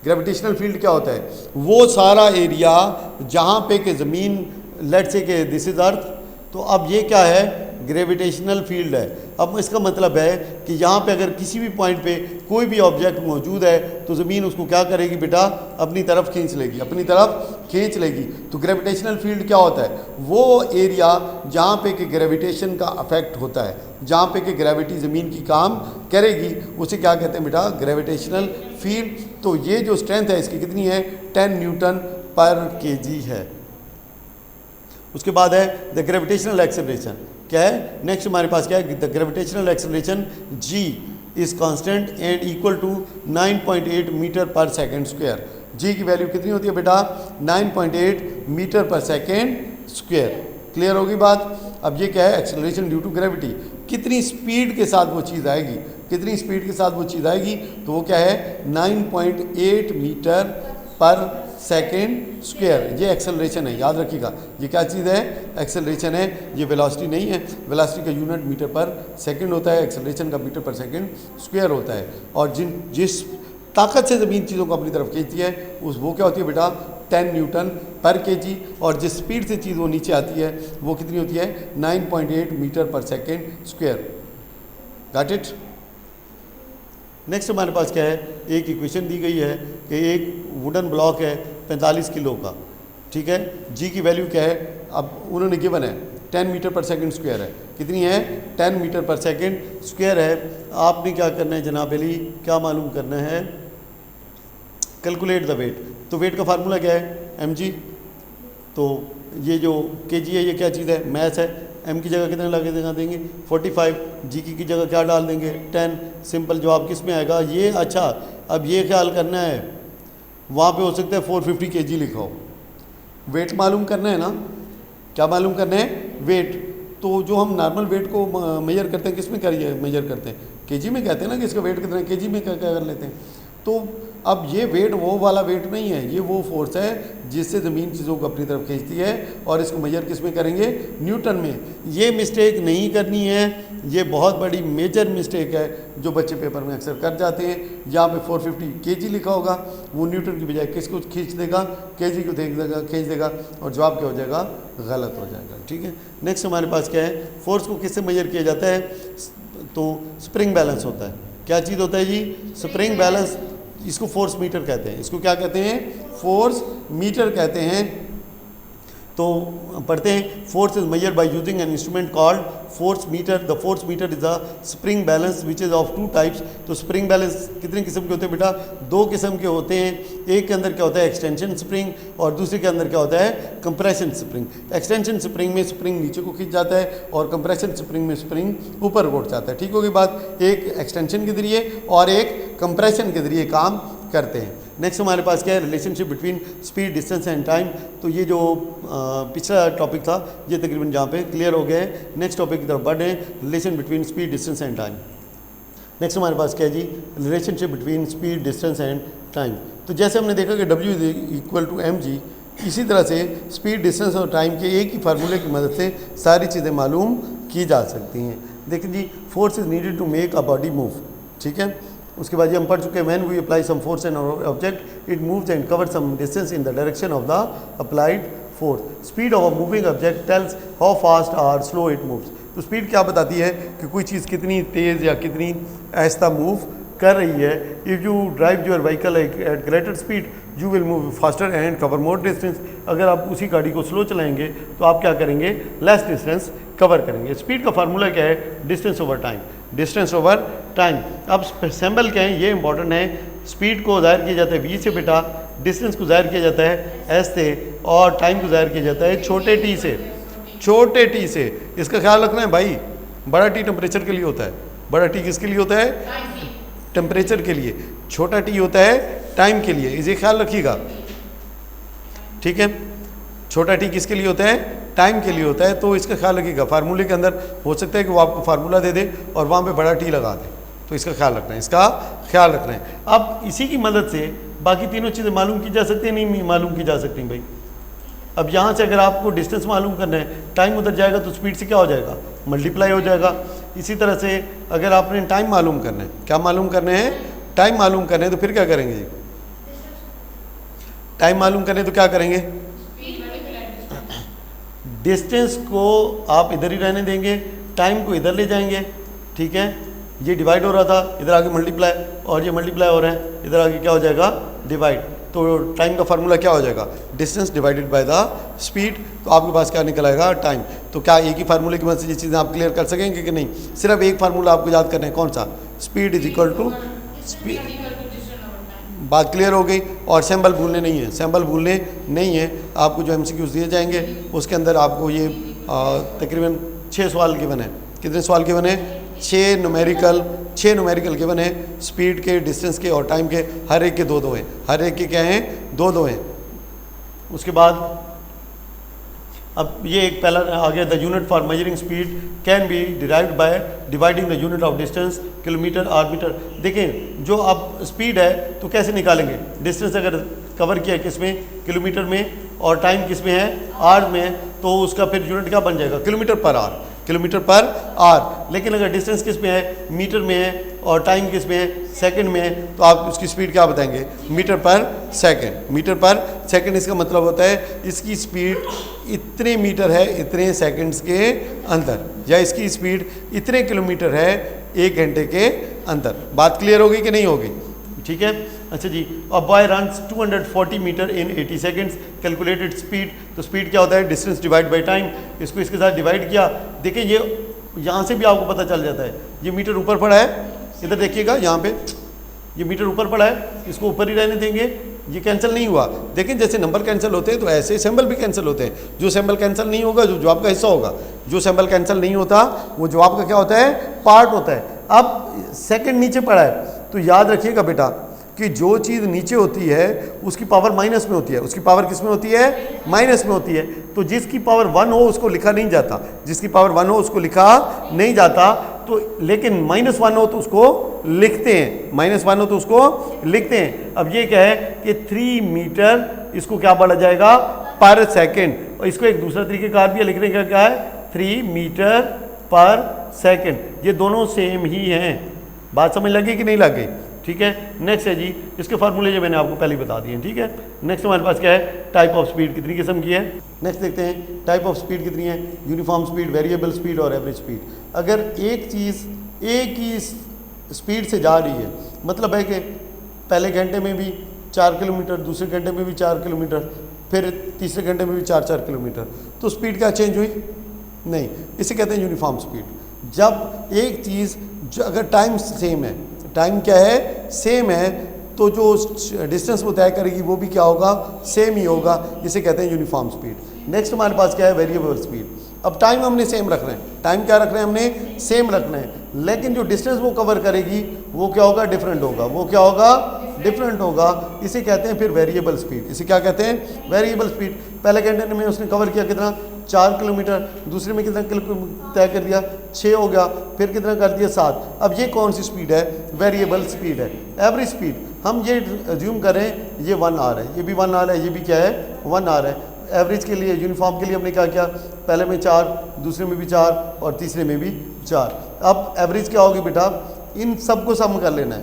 ग्रेविटेशनल फील्ड क्या होता है? वो सारा एरिया जहाँ पे कि ज़मीन लेट्स से कि दिस इज़ अर्थ, तो अब ये क्या है? ग्रेविटेशनल फील्ड है। अब इसका मतलब है कि यहाँ पे अगर किसी भी पॉइंट पे कोई भी ऑब्जेक्ट मौजूद है तो ज़मीन उसको क्या करेगी बेटा? अपनी तरफ खींच लेगी, अपनी तरफ खींच लेगी। तो ग्रेविटेशनल फील्ड क्या होता है? वो एरिया जहाँ पे कि ग्रेविटेशन का अफेक्ट होता है, जहाँ पे कि ग्रेविटी ज़मीन की काम करेगी, उसे क्या कहते हैं बेटा? Gravitational field. तो ये जो स्ट्रेंथ है इसकी कितनी है? 10 न्यूटन पर केजी है। उसके बाद है द ग्रेविटेशनल एक्सेलरेशन। क्या है नेक्स्ट हमारे पास? क्या है? The gravitational acceleration ji is constant and equal to 9.8 metre per second square. जी की वैल्यू कितनी होती है बेटा? 9.8 metre per second square. Clear होगी बात? अब ये क्या है? Acceleration due to gravity. कितनी स्पीड के साथ वो चीज़ आएगी, कितनी स्पीड के साथ वो चीज़ आएगी, तो वो क्या है? 9.8 मीटर पर सेकेंड स्क्वायर। ये एक्सेलरेशन है, याद रखिएगा। ये क्या चीज़ है? एक्सेलरेशन है, ये वेलोसिटी नहीं है। वेलोसिटी का यूनिट मीटर पर सेकंड होता है, एक्सेलरेशन का मीटर पर सेकंड स्क्वायर होता है। और जिस ताकत से ज़मीन चीज़ों को अपनी तरफ खींचती है वो क्या होती है बेटा? 10 न्यूटन पर केजी। और जिस स्पीड से चीज़ वो नीचे आती है वो कितनी होती है? 9.8 metre per second square. Got it? Next हमारे पास क्या है? एक इक्वेशन दी गई है कि एक वुडन ब्लॉक है 45 किलो का, ठीक है। जी की वैल्यू क्या है? अब उन्होंने गिवन है 10 मीटर पर सेकंड स्क्वायर है। कितनी है? 10 मीटर पर सेकंड स्क्वायर है। आपने क्या करना है जनाब अली? क्या मालूम करना है? Calculate the weight. तो वेट का फार्मूला क्या है? mg। तो ये जो kg है ये क्या चीज़ है? मैथ है। m की जगह कितने लगा देंगे? 45। जी की जगह क्या डाल देंगे? 10। सिंपल जवाब किस में आएगा? ये। अच्छा, अब ये ख्याल करना है, वहाँ पे हो सकता है 450 kg लिखा हो। वेट मालूम करना है ना? क्या मालूम करना है? वेट। तो जो हम नॉर्मल वेट को मेजर करते हैं किस में करिए मेजर करते हैं? केजी में कहते हैं ना कि इसका वेट कितना है, केजी में क्या कर लेते हैं। तो अब ये वेट वो वाला वेट नहीं है, ये वो फोर्स है जिससे ज़मीन चीज़ों को अपनी तरफ खींचती है, और इसको मेजर किस में करेंगे? न्यूटन में। ये मिस्टेक नहीं करनी है, ये बहुत बड़ी मेजर मिस्टेक है जो बच्चे पेपर में अक्सर कर जाते हैं। यहाँ पे 450 kg लिखा होगा, वो न्यूटन की बजाय किसको खींच देगा? kg को देख देगा, खींच देगा, और जवाब क्या हो जाएगा? गलत हो जाएगा। ठीक है। नेक्स्ट हमारे पास क्या है? फोर्स को किससे मेजर किया जाता है? तो स्प्रिंग बैलेंस होता है। क्या चीज़ होता है जी? Spring balance. इसको फोर्स मीटर कहते हैं। इसको क्या कहते हैं? फोर्स मीटर कहते हैं। तो पढ़ते हैं, force is measured by using an instrument called force meter. The force meter is the spring balance which is of 2 types. तो स्प्रिंग बैलेंस कितने किस्म के होते हैं बेटा? 2 किस्म के होते हैं। एक के अंदर क्या होता है? एक्सटेंशन स्प्रिंग, और दूसरे के अंदर क्या होता है? Compression spring. एक्सटेंशन स्प्रिंग में स्प्रिंग नीचे को खींच जाता है, और कंप्रेशन स्प्रिंग में स्प्रिंग ऊपर उठ जाता है। ठीक होगी बात? एक एक्सटेंशन के जरिए और एक कंप्रेशन के जरिए काम करते हैं। नेक्स्ट हमारे पास क्या है? Relationship between speed, distance and time. तो ये जो पिछला टॉपिक था ये तकरीबन जहाँ पे क्लियर हो गया है। नेक्स्ट टॉपिक की तरफ बढ़े, relation between speed, distance and time. Next हमारे पास क्या है जी? Relationship between speed, distance and time. तो जैसे हमने देखा कि W = mg, इसी तरह से स्पीड, डिस्टेंस और टाइम के एक ही फार्मूले की मदद से सारी चीज़ें मालूम की जा सकती हैं। देखिए जी, force is needed to make a body move. ठीक है। उसके बाद ये हम पढ़ चुके हैं, when we apply some force an object it moves and cover some distance in the direction of the applied force. Speed of a moving object tells how fast और स्लो इट मूव्स। तो speed क्या बताती है कि कोई चीज़ कितनी तेज़ या कितनी आहिस्ता मूव कर रही है। If you drive your vehicle eight greater speed you will move faster and cover more distance. अगर आप उसी गाड़ी को स्लो चलाएंगे तो आप क्या करेंगे? लेस डिस्टेंस कवर करेंगे। स्पीड का फार्मूला क्या है? Distance over time. Distance over time. अब सिंबल क्या है? ये इंपॉर्टेंट है। स्पीड को ज़ाहिर किया जाता है v से बेटा, डिस्टेंस को ज़ाहिर किया जाता है s से, और टाइम को ज़ाहिर किया जाता है छोटे t से, छोटे t से। इसका ख्याल रखना है भाई, बड़ा t टेम्परेचर के लिए होता है, बड़ा t किसके लिए होता है? टेम्परेचर के लिए। छोटा t होता है टाइम के लिए, इसे ख्याल रखिएगा, ठीक है। छोटा t किसके लिए होता है? टाइम के लिए होता है। तो इसका ख्याल रखिएगा, फार्मूले के अंदर हो सकता है कि वो आपको फार्मूला दे दे और वहाँ पे बड़ा टी लगा दे, तो इसका ख्याल रखना है, इसका ख्याल रखना है। अब इसी की मदद से बाकी तीनों चीज़ें मालूम की जा सकती हैं, नहीं मालूम की जा सकती भाई। अब यहाँ से अगर आपको डिस्टेंस मालूम करना है, टाइम उधर जाएगा तो स्पीड से क्या हो जाएगा? मल्टीप्लाई हो जाएगा। इसी तरह से अगर आपने टाइम मालूम करना है, क्या मालूम करने हैं? टाइम मालूम करने हैं, तो फिर क्या करेंगे जी? टाइम मालूम करने तो क्या करेंगे? डिस्टेंस को आप इधर ही रहने देंगे, टाइम को इधर ले जाएंगे, ठीक है। ये डिवाइड हो रहा था, इधर आगे मल्टीप्लाई, और ये मल्टीप्लाई हो रहा है, इधर आगे क्या हो जाएगा? डिवाइड। तो टाइम का फार्मूला क्या हो जाएगा? Distance divided by the speed. तो आपके पास क्या निकल आएगा? टाइम। तो क्या एक ही फार्मूले की मदद से ये चीज़ें आप क्लियर कर सकेंगे कि नहीं? सिर्फ एक फार्मूला आपको याद करना है, कौन सा? Speed is equal to speed. बात क्लियर हो गई। और सैम्पल भूलने नहीं है, सैम्पल भूलने नहीं है। आपको जो MCQs दिए जाएंगे उसके अंदर आपको ये तकरीबन 6 सवाल गिवन है। कितने सवाल गिवन है? 6 न्यूमेरिकल गिवन है। स्पीड के, डिस्टेंस के और टाइम के, हर एक के 2-2 हैं, हर एक के क्या हैं? 2-2 हैं। उसके बाद अब ये एक पहला आ गया, the unit for measuring speed can be derived by dividing the unit of distance, kilometre और मीटर। देखें, जो अब स्पीड है तो कैसे निकालेंगे? डिस्टेंस अगर कवर किया है किस में? किलोमीटर में, और टाइम किस में है? आवर में है, तो उसका फिर यूनिट क्या बन जाएगा? Kilometre per our, kilometre per our. लेकिन अगर डिस्टेंस किस में है? मीटर में है, और टाइम किस में है? सेकंड में है, तो आप उसकी स्पीड क्या बताएंगे? Metre per second, metre per second. इसका मतलब होता है इसकी स्पीड इतने मीटर है इतने सेकंड्स के अंदर, या इसकी स्पीड इतने किलोमीटर है 1 घंटे के अंदर। बात क्लियर होगी कि नहीं होगी? ठीक है। अच्छा जी, a boy runs 240 metre in 80 seconds, calculated speed. तो स्पीड क्या होता है? Distance divide by time. इसको इसके साथ डिवाइड किया। देखिए, ये यहाँ से भी आपको पता चल जाता है, ये मीटर ऊपर पड़ा है, इधर देखिएगा, यहाँ पे ये मीटर ऊपर पड़ा है, इसको ऊपर ही रहने देंगे, ये कैंसिल नहीं हुआ। देखें, जैसे नंबर कैंसिल होते हैं तो ऐसे सिंबल भी कैंसिल होते हैं। जो सिंबल कैंसिल नहीं होगा जो जवाब का हिस्सा होगा, जो सिंबल कैंसिल नहीं होता वो जवाब का क्या होता है? पार्ट होता है। अब सेकंड नीचे पड़ा है, तो याद रखिएगा बेटा कि जो चीज़ नीचे होती है उसकी पावर माइनस में होती है। उसकी पावर किस में होती है? माइनस में होती है। तो जिसकी पावर 1 हो उसको लिखा नहीं जाता, जिसकी पावर 1 हो उसको लिखा नहीं जाता। तो लेकिन -1 हो तो उसको लिखते हैं, -1 हो तो उसको लिखते हैं। अब ये क्या है कि 3 मीटर, इसको क्या पढ़ा जाएगा? पर सेकेंड। और इसको एक दूसरा तरीकेकार भी लिखने का क्या है? 3 मीटर पर सेकेंड। ये दोनों सेम ही हैं। बात समझ लगी कि नहीं लग गई? ठीक है। नेक्स्ट है जी, इसके फार्मूले जो मैंने आपको पहले ही बता दिए, ठीक है। नेक्स्ट हमारे पास क्या है? टाइप ऑफ स्पीड कितनी किस्म की है? नेक्स्ट देखते हैं टाइप ऑफ स्पीड कितनी है। यूनिफॉर्म स्पीड, वेरिएबल स्पीड और एवरेज स्पीड। अगर एक चीज़ एक ही स्पीड से जा रही है, मतलब है कि पहले घंटे में भी 4 किलोमीटर, दूसरे घंटे में भी 4 किलोमीटर, फिर तीसरे घंटे में भी 4-4 किलोमीटर, तो स्पीड क्या चेंज हुई? नहीं, इसे कहते हैं यूनिफॉर्म स्पीड। जब एक चीज़ जो अगर टाइम सेम है, टाइम क्या है? सेम है, तो जो डिस्टेंस वो तय करेगी वो भी क्या होगा? सेम ही होगा। इसे कहते हैं यूनिफॉर्म स्पीड। नेक्स्ट हमारे पास क्या है? Variable speed. अब टाइम हमने सेम रखना है, टाइम क्या रखना है? हमने सेम रखना है, लेकिन जो डिस्टेंस वो कवर करेगी वो क्या होगा? डिफरेंट होगा। वो क्या होगा? डिफरेंट होगा। इसे कहते हैं फिर वेरिएबल स्पीड। इसे क्या कहते हैं? Variable speed. पहले घंटे में उसने कवर किया कितना? 4 किलोमीटर, दूसरे में कितना तय कर दिया? 6 हो गया, फिर कितना कर दिया? 7। अब ये कौन सी स्पीड है? वेरिएबल स्पीड है। एवरेज स्पीड हम ये अज्यूम करें ये 1 आ रहा है, ये भी 1 आ रहा है, ये भी क्या है? 1 आ रहा है। एवरेज के लिए, यूनिफॉर्म के लिए हमने क्या किया? पहले में 4, दूसरे में भी 4 और तीसरे में भी 4। अब एवरेज क्या होगी बेटा? इन सबको सम कर लेना है।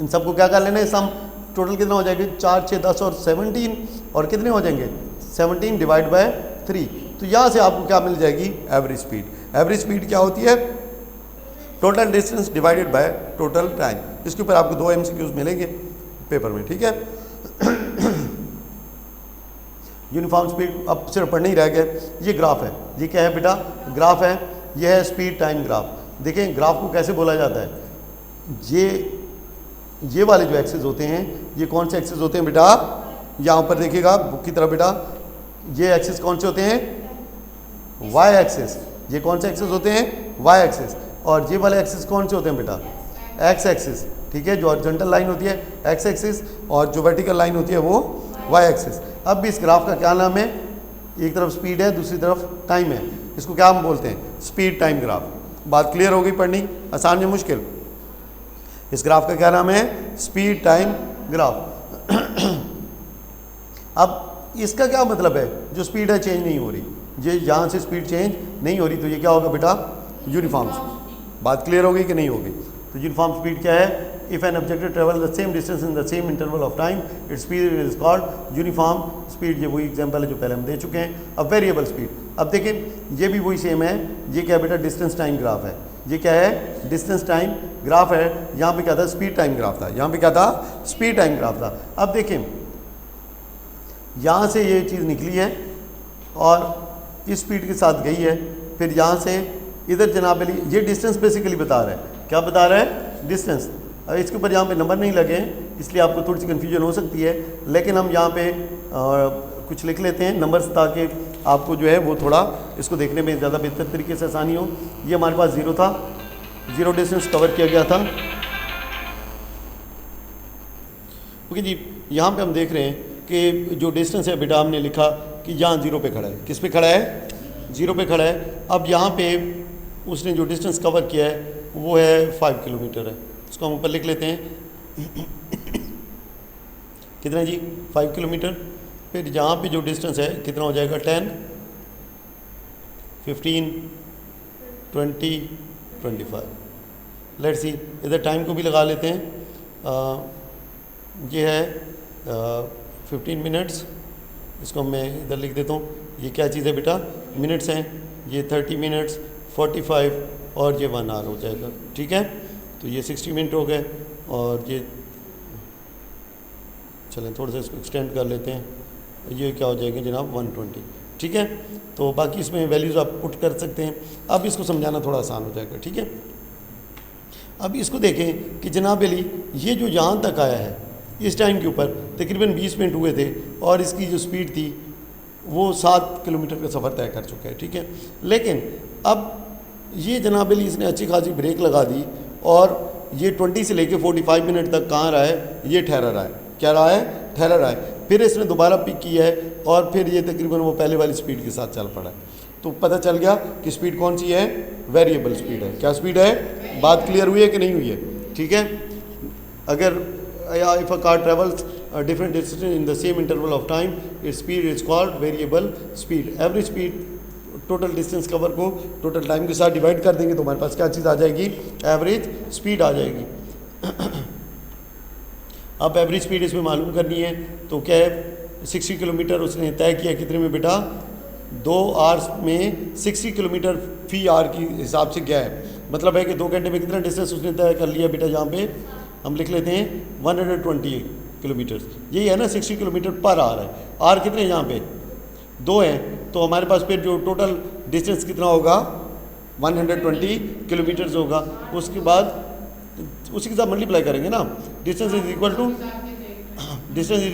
इन सबको क्या कर लेना है? सम। टोटल कितना हो जाएगा? 4, 6, 10 और 17, और कितने हो जाएंगे? 17 डिवाइड बाय 3। तो यहाँ से आपको क्या मिल जाएगी? Average speed. एवरेज स्पीड क्या होती है? Total distance divided by total time. इसके ऊपर आपको 2 MCQs मिलेंगे पेपर में, ठीक है। यूनिफॉर्म स्पीड अब सिर्फ पढ़ने ही रह गए। ये ग्राफ है, ये क्या है बेटा? ग्राफ है। ये है स्पीड टाइम ग्राफ। देखें ग्राफ को कैसे बोला जाता है? ये ये वाले जो एक्सेस होते हैं ये कौन से एक्सेस होते हैं बेटा, यहाँ पर देखिएगा बुक की तरफ बेटा, ये एक्सेस कौन से होते हैं, वाई एक्सेस। ये कौन से एक्सेस होते हैं, वाई एक्सेस। और ये वाले एक्सेस कौन से होते हैं बेटा, एक्स एक्सेस। ठीक है, जो हॉरिजॉन्टल लाइन होती है एक्स एक्सिस और जो वर्टिकल लाइन होती है वो वाई एक्सिस। अब इस ग्राफ का क्या नाम है, एक तरफ स्पीड है दूसरी तरफ टाइम है, इसको क्या हम बोलते हैं, स्पीड टाइम ग्राफ। बात क्लियर हो गई, पढ़नी आसान या मुश्किल। इस ग्राफ का क्या नाम है, स्पीड टाइम ग्राफ। अब इसका क्या मतलब है, जो स्पीड है चेंज नहीं हो रही, ये यहाँ से स्पीड चेंज नहीं हो रही, तो ये क्या होगा बेटा, यूनिफॉर्म स्पीड। बात क्लियर हो गई कि नहीं होगी। तो यूनिफॉर्म स्पीड क्या है, if an object travel the same distance in the same interval of time its speed is called uniform speed. ये वही एग्जांपल है जो पहले हम दे चुके हैं। अब वेरिएबल स्पीड, अब देखिए ये भी वही सेम है, ये क्या है बेटा, डिस्टेंस टाइम ग्राफ है। ये क्या है, डिस्टेंस टाइम ग्राफ है। यहाँ पे क्या था, स्पीड टाइम ग्राफ था, यहाँ पे क्या था, स्पीड टाइम ग्राफ था। अब देखिए यहाँ से ये चीज़ निकली है और इस स्पीड के साथ गई है, फिर यहाँ से इधर जनाब अली ये डिस्टेंस बेसिकली बता रहा है, क्या बता रहा है, डिस्टेंस। अब इसके ऊपर यहाँ पे नंबर नहीं लगे इसलिए आपको थोड़ी सी कन्फ्यूजन हो सकती है, लेकिन हम यहाँ पे कुछ लिख लेते हैं नंबर्स, ताकि आपको जो है वो थोड़ा इसको देखने में ज़्यादा बेहतर तरीके से आसानी हो। ये हमारे पास 0 था, 0 डिस्टेंस कवर किया गया था। ओके जी, यहाँ पे हम देख रहे हैं कि जो डिस्टेंस है बेटा हमने लिखा कि यहाँ 0 पे खड़ा है, किस पे खड़ा है, 0 पे खड़ा है। अब यहाँ पे उसने जो डिस्टेंस कवर किया है वो है 5 किलोमीटर है, इसको हम ऊपर लिख लेते हैं कितना जी, 5 किलोमीटर। फिर यहाँ पे जो डिस्टेंस है कितना हो जाएगा, 10, 15, 20, 25। लेट्स सी, इधर टाइम को भी लगा लेते हैं। ये है 15 मिनट्स, इसको मैं इधर लिख देता हूँ। ये क्या चीज़ है बेटा, मिनट्स हैं। ये 30 मिनट्स, 45 और ये 1 आवर हो जाएगा। ठीक है, तो ये 60 मिनट हो गए और ये चलें थोड़ा सा इसको एक्सटेंड कर लेते हैं, ये क्या हो जाएगा जनाब 120। ठीक है, तो बाकी इसमें वैल्यूज़ आप पुट कर सकते हैं। अब इसको समझाना थोड़ा आसान हो जाएगा। ठीक है, अब इसको देखें कि जनाब अली ये जो यहाँ तक आया है इस टाइम के ऊपर तकरीबन 20 मिनट हुए थे और इसकी जो स्पीड थी वो 7 किलोमीटर का सफ़र तय कर चुका है। ठीक है, लेकिन अब ये जनाब अली इसने अच्छी खासी ब्रेक लगा दी और ये 20 से लेके 45 मिनट तक कहाँ रहा है, ये ठहरा रहा है। क्या रहा है, ठहरा रहा है। फिर इसने दोबारा पिक किया है और फिर ये तकरीबन वो पहले वाली स्पीड के साथ चल पड़ा है। तो पता चल गया कि स्पीड कौन सी है, वेरिएबल स्पीड है। क्या स्पीड है, बात क्लियर हुई है कि नहीं हुई है। ठीक है, अगर if a car travels different distance in the same interval of time its speed is called variable speed. Average speed total distance cover को टोटल टाइम के साथ डिवाइड कर देंगे तो हमारे पास क्या चीज़ आ जाएगी, एवरेज स्पीड आ जाएगी। अब एवरेज स्पीड इसमें मालूम करनी है तो क्या है, 60 किलोमीटर उसने तय किया कितने में बेटा, 2 आवर्स में 60 किलोमीटर फी आवर की हिसाब से गया है। मतलब है कि 2 घंटे में कितना डिस्टेंस उसने तय कर लिया बेटा, यहाँ पे हम लिख लेते हैं 120 किलोमीटर। यही है ना, 60 किलोमीटर पर आवर है। आवर कितने यहाँ पे 2 हैं, तो हमारे पास फिर जो टोटल डिस्टेंस कितना होगा 120 किलोमीटर्स होगा। उसके बाद उसी के साथ मल्टीप्लाई करेंगे ना, distance is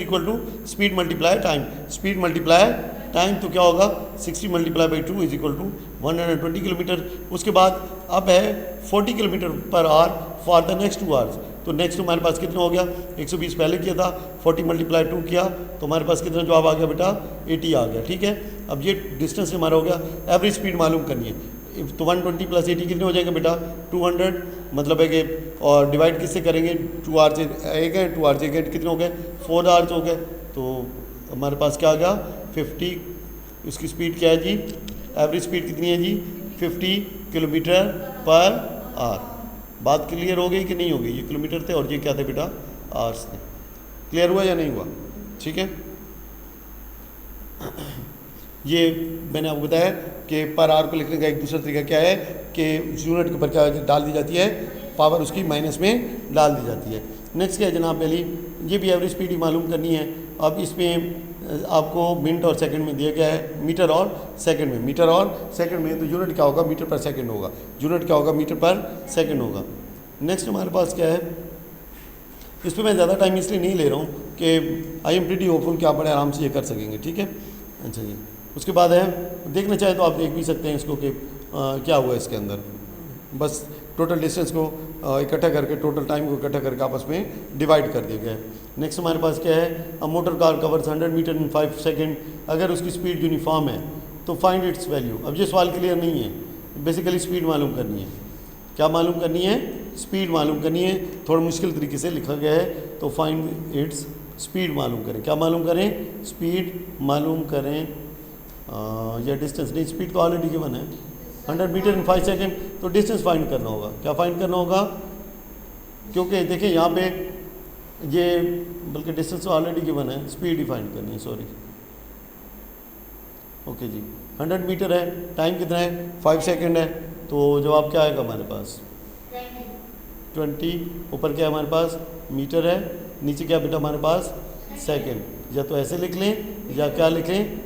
equal to speed multiply time, speed multiply time, तो क्या होगा 60 multiply by 2 is equal to 120 kilometre. उसके बाद अब है 40 kilometre per hour for the next 2 hours. तो नेक्स्ट हमारे पास कितना हो गया, 120 पहले किया था, 40 मल्टीप्लाई 2 किया तो हमारे पास कितना जवाब आ गया बेटा, 80 आ गया। ठीक है, अब ये डिस्टेंस हमारा हो गया। एवरेज स्पीड मालूम करनी है तो 120 प्लस 80 कितने हो जाएगा बेटा, 200। मतलब है कि और डिवाइड किससे करेंगे, 2 आवर्स एक है, 2 आवर्स एक है, कितने हो गए 4 आवर्स हो गए। तो हमारे पास क्या आ गया 50। उसकी स्पीड क्या है जी, एवरेज स्पीड कितनी है जी, 50 किलोमीटर पर आवर। बात क्लियर हो गई कि नहीं हो गई, ये किलोमीटर थे और ये क्या थे बेटा, आवर्स थे। क्लियर हुआ या नहीं हुआ। ठीक है, ये मैंने आपको बताया कि पर आवर को लिखने का एक दूसरा तरीका क्या है कि यूनिट के ऊपर क्या डाल दी जाती है, पावर उसकी माइनस में डाल दी जाती है। नेक्स्ट क्या है जनाब पहली, ये भी एवरेज स्पीड ही मालूम करनी है। अब इसमें आपको मिनट और सेकंड में दिया गया है, मीटर और सेकंड में, मीटर और सेकंड में, तो यूनिट क्या होगा, मीटर पर सेकंड होगा, यूनिट क्या होगा, मीटर पर सेकंड होगा। नेक्स्ट हमारे पास क्या है, इस पर मैं ज़्यादा टाइम इसलिए नहीं ले रहा हूँ कि आई एम प्रीटी होपफुल कि आप बड़े आराम से ये कर सकेंगे, ठीक है। अच्छा जी, उसके बाद है, देखना चाहे तो आप देख भी सकते हैं इसको कि क्या हुआ इसके अंदर। बस टोटल डिस्टेंस को इकट्ठा करके, टोटल टाइम को इकट्ठा करके आपस में डिवाइड कर दिया गया है। नेक्स्ट हमारे पास क्या है, a motor car covers 100 metre in 5 second, अगर उसकी स्पीड यूनिफॉर्म है तो फाइंड इट्स वैल्यू। अब ये सवाल क्लियर नहीं है, बेसिकली स्पीड मालूम करनी है। क्या मालूम करनी है? स्पीड मालूम करनी है। थोड़ा मुश्किल तरीके से लिखा गया है, तो फाइंड इट्स स्पीड मालूम करें। क्या मालूम करें? स्पीड मालूम करें, या डिस्टेंस नहीं, स्पीड तो ऑलरेडी गिवन है 100 मीटर इन 5 सेकेंड, तो डिस्टेंस फाइंड करना होगा। क्या फाइंड करना होगा? क्योंकि देखिए यहाँ पे ये, बल्कि डिस्टेंस तो ऑलरेडी गिवन है, स्पीड ही फाइंड करनी है, सॉरी। ओके जी, 100 मीटर है, टाइम कितना है? 5 सेकेंड है, तो जवाब क्या आएगा हमारे पास? 20। ऊपर क्या है हमारे पास? मीटर है, नीचे क्या बेटा हमारे पास? सेकेंड। या तो ऐसे लिख लें या क्या लिख लें?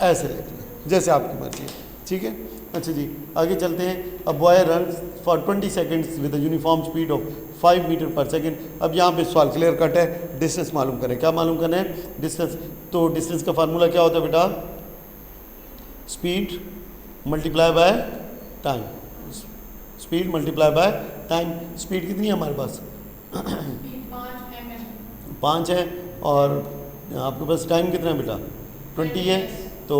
ऐसे लिख लें, जैसे आपकी मर्जी है, ठीक है। अच्छा जी, आगे चलते हैं। अब boy run for 20 seconds with uniform speed of 5 metre per second. अब यहाँ पे सवाल क्लियर कट है, डिस्टेंस मालूम करें। क्या मालूम करना है? डिस्टेंस। तो डिस्टेंस का फार्मूला क्या होता है बेटा? Speed multiply by time, speed multiply by time. Speed कितनी है हमारे पास? 5 है, और आपके पास टाइम कितना है बेटा? 20 है, तो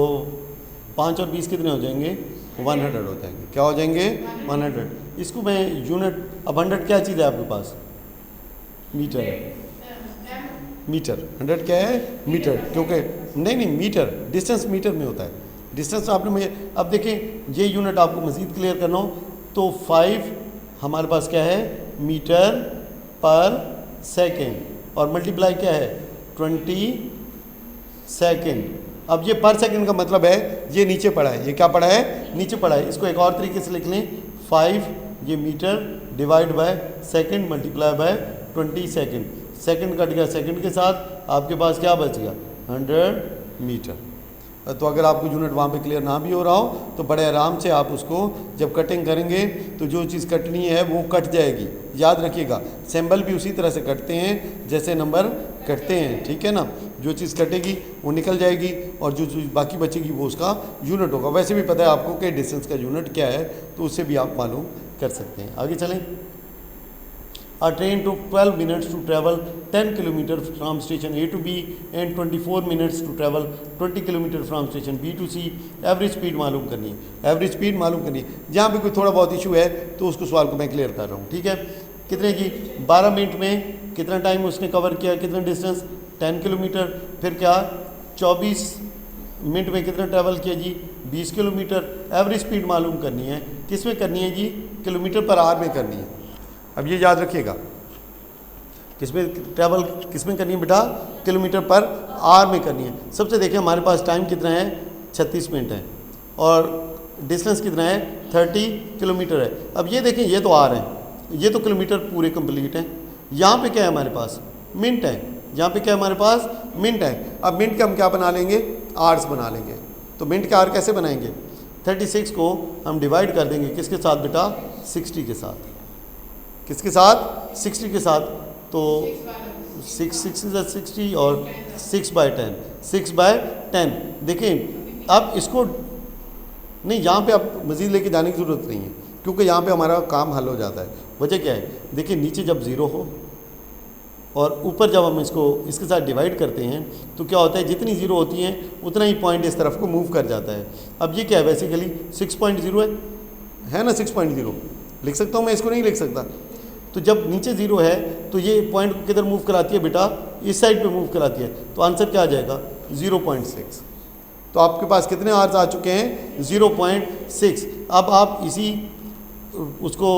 5 और 20 कितने हो जाएंगे? 100 हो जाएंगे। क्या हो जाएंगे? 100। इसको मैं यूनिट, अब 100 क्या चीज़ है आपके पास? मीटर है, मीटर। 100 क्या है? मीटर। क्योंकि नहीं, मीटर, डिस्टेंस मीटर में होता है। डिस्टेंस आपने मुझे, अब देखें ये यूनिट आपको मज़ीद क्लियर करना हो तो 5 हमारे पास क्या है? मीटर पर सेकेंड, और मल्टीप्लाई क्या है? 20 सेकेंड। अब ये पर सेकंड का मतलब है ये नीचे पड़ा है, ये क्या पड़ा है? नीचे पड़ा है। इसको एक और तरीके से लिख लें, 5 ये metre divide by second multiply by 20 second. Second cut गया सेकंड के साथ, आपके पास क्या बच गया? 100 मीटर। तो अगर आपको यूनिट वहाँ पे क्लियर ना भी हो रहा हो तो बड़े आराम से आप उसको जब कटिंग करेंगे तो जो चीज़ कटनी है वो कट जाएगी। याद रखिएगा, सिंबल भी उसी तरह से कटते हैं जैसे नंबर कटते हैं, ठीक है ना। जो चीज़ कटेगी वो निकल जाएगी, और जो चीज़ बाकी बचेगी वो उसका यूनिट होगा। वैसे भी पता है आपको कि डिस्टेंस का यूनिट क्या है, तो उससे भी आप मालूम कर सकते हैं। आगे चलें। A train took 12 minutes to travel 10 km from station A to B and 24 minutes to travel 20 km from station B to C. Average speed मालूम करनी है, एवरेज स्पीड मालूम करनी है। जहाँ पे कोई थोड़ा बहुत इशू है तो उसको सवाल को मैं क्लियर कर रहा हूँ, ठीक है। कितने जी? 12 मिनट में कितना टाइम उसने कवर किया, कितना डिस्टेंस? 10 किलोमीटर। फिर क्या 24 मिनट में कितना ट्रैवल किया जी? 20 किलोमीटर। एवरेज स्पीड मालूम करनी है, किस में करनी है जी? किलोमीटर पर आवर में करनी है। अब ये याद रखिएगा, किसमें ट्रैवल किसमें करनी है बेटा? किलोमीटर पर आवर में करनी है। सबसे देखिए हमारे पास टाइम कितना है? 36 मिनट है, और डिस्टेंस कितना है? 30 किलोमीटर है। अब ये देखें, ये तो आवर है, ये तो किलोमीटर पूरे कंप्लीट हैं। यहाँ पे क्या है हमारे पास? मिनट है। यहाँ पे क्या है हमारे पास? मिनट है। अब मिनट के हम क्या बना लेंगे? आवर्स बना लेंगे। तो मिनट के आवर कैसे बनाएंगे? 36 को हम डिवाइड कर देंगे किसके साथ बेटा? 60 के साथ। किसके साथ? 60 के साथ। तो 60 और 6/10, 6/10। देखें अब इसको नहीं, यहाँ पे आप मज़ीद लेके जाने की ज़रूरत नहीं है, क्योंकि यहाँ पे हमारा काम हल हो जाता है। वजह क्या है? देखिए नीचे जब ज़ीरो हो और ऊपर जब हम इसको इसके साथ डिवाइड करते हैं तो क्या होता है? जितनी ज़ीरो होती हैं उतना ही पॉइंट इस तरफ को मूव कर जाता है। अब ये क्या है? बेसिकली 6.0 है ना, 6.0 लिख सकता हूँ मैं, इसको नहीं लिख सकता। तो जब नीचे ज़ीरो है तो ये पॉइंट को किधर मूव कराती है बेटा? इस साइड पे मूव कराती है। तो आंसर क्या आ जाएगा? 0.6। तो आपके पास कितने आवर्स आ चुके हैं? 0.6। अब आप इसी उसको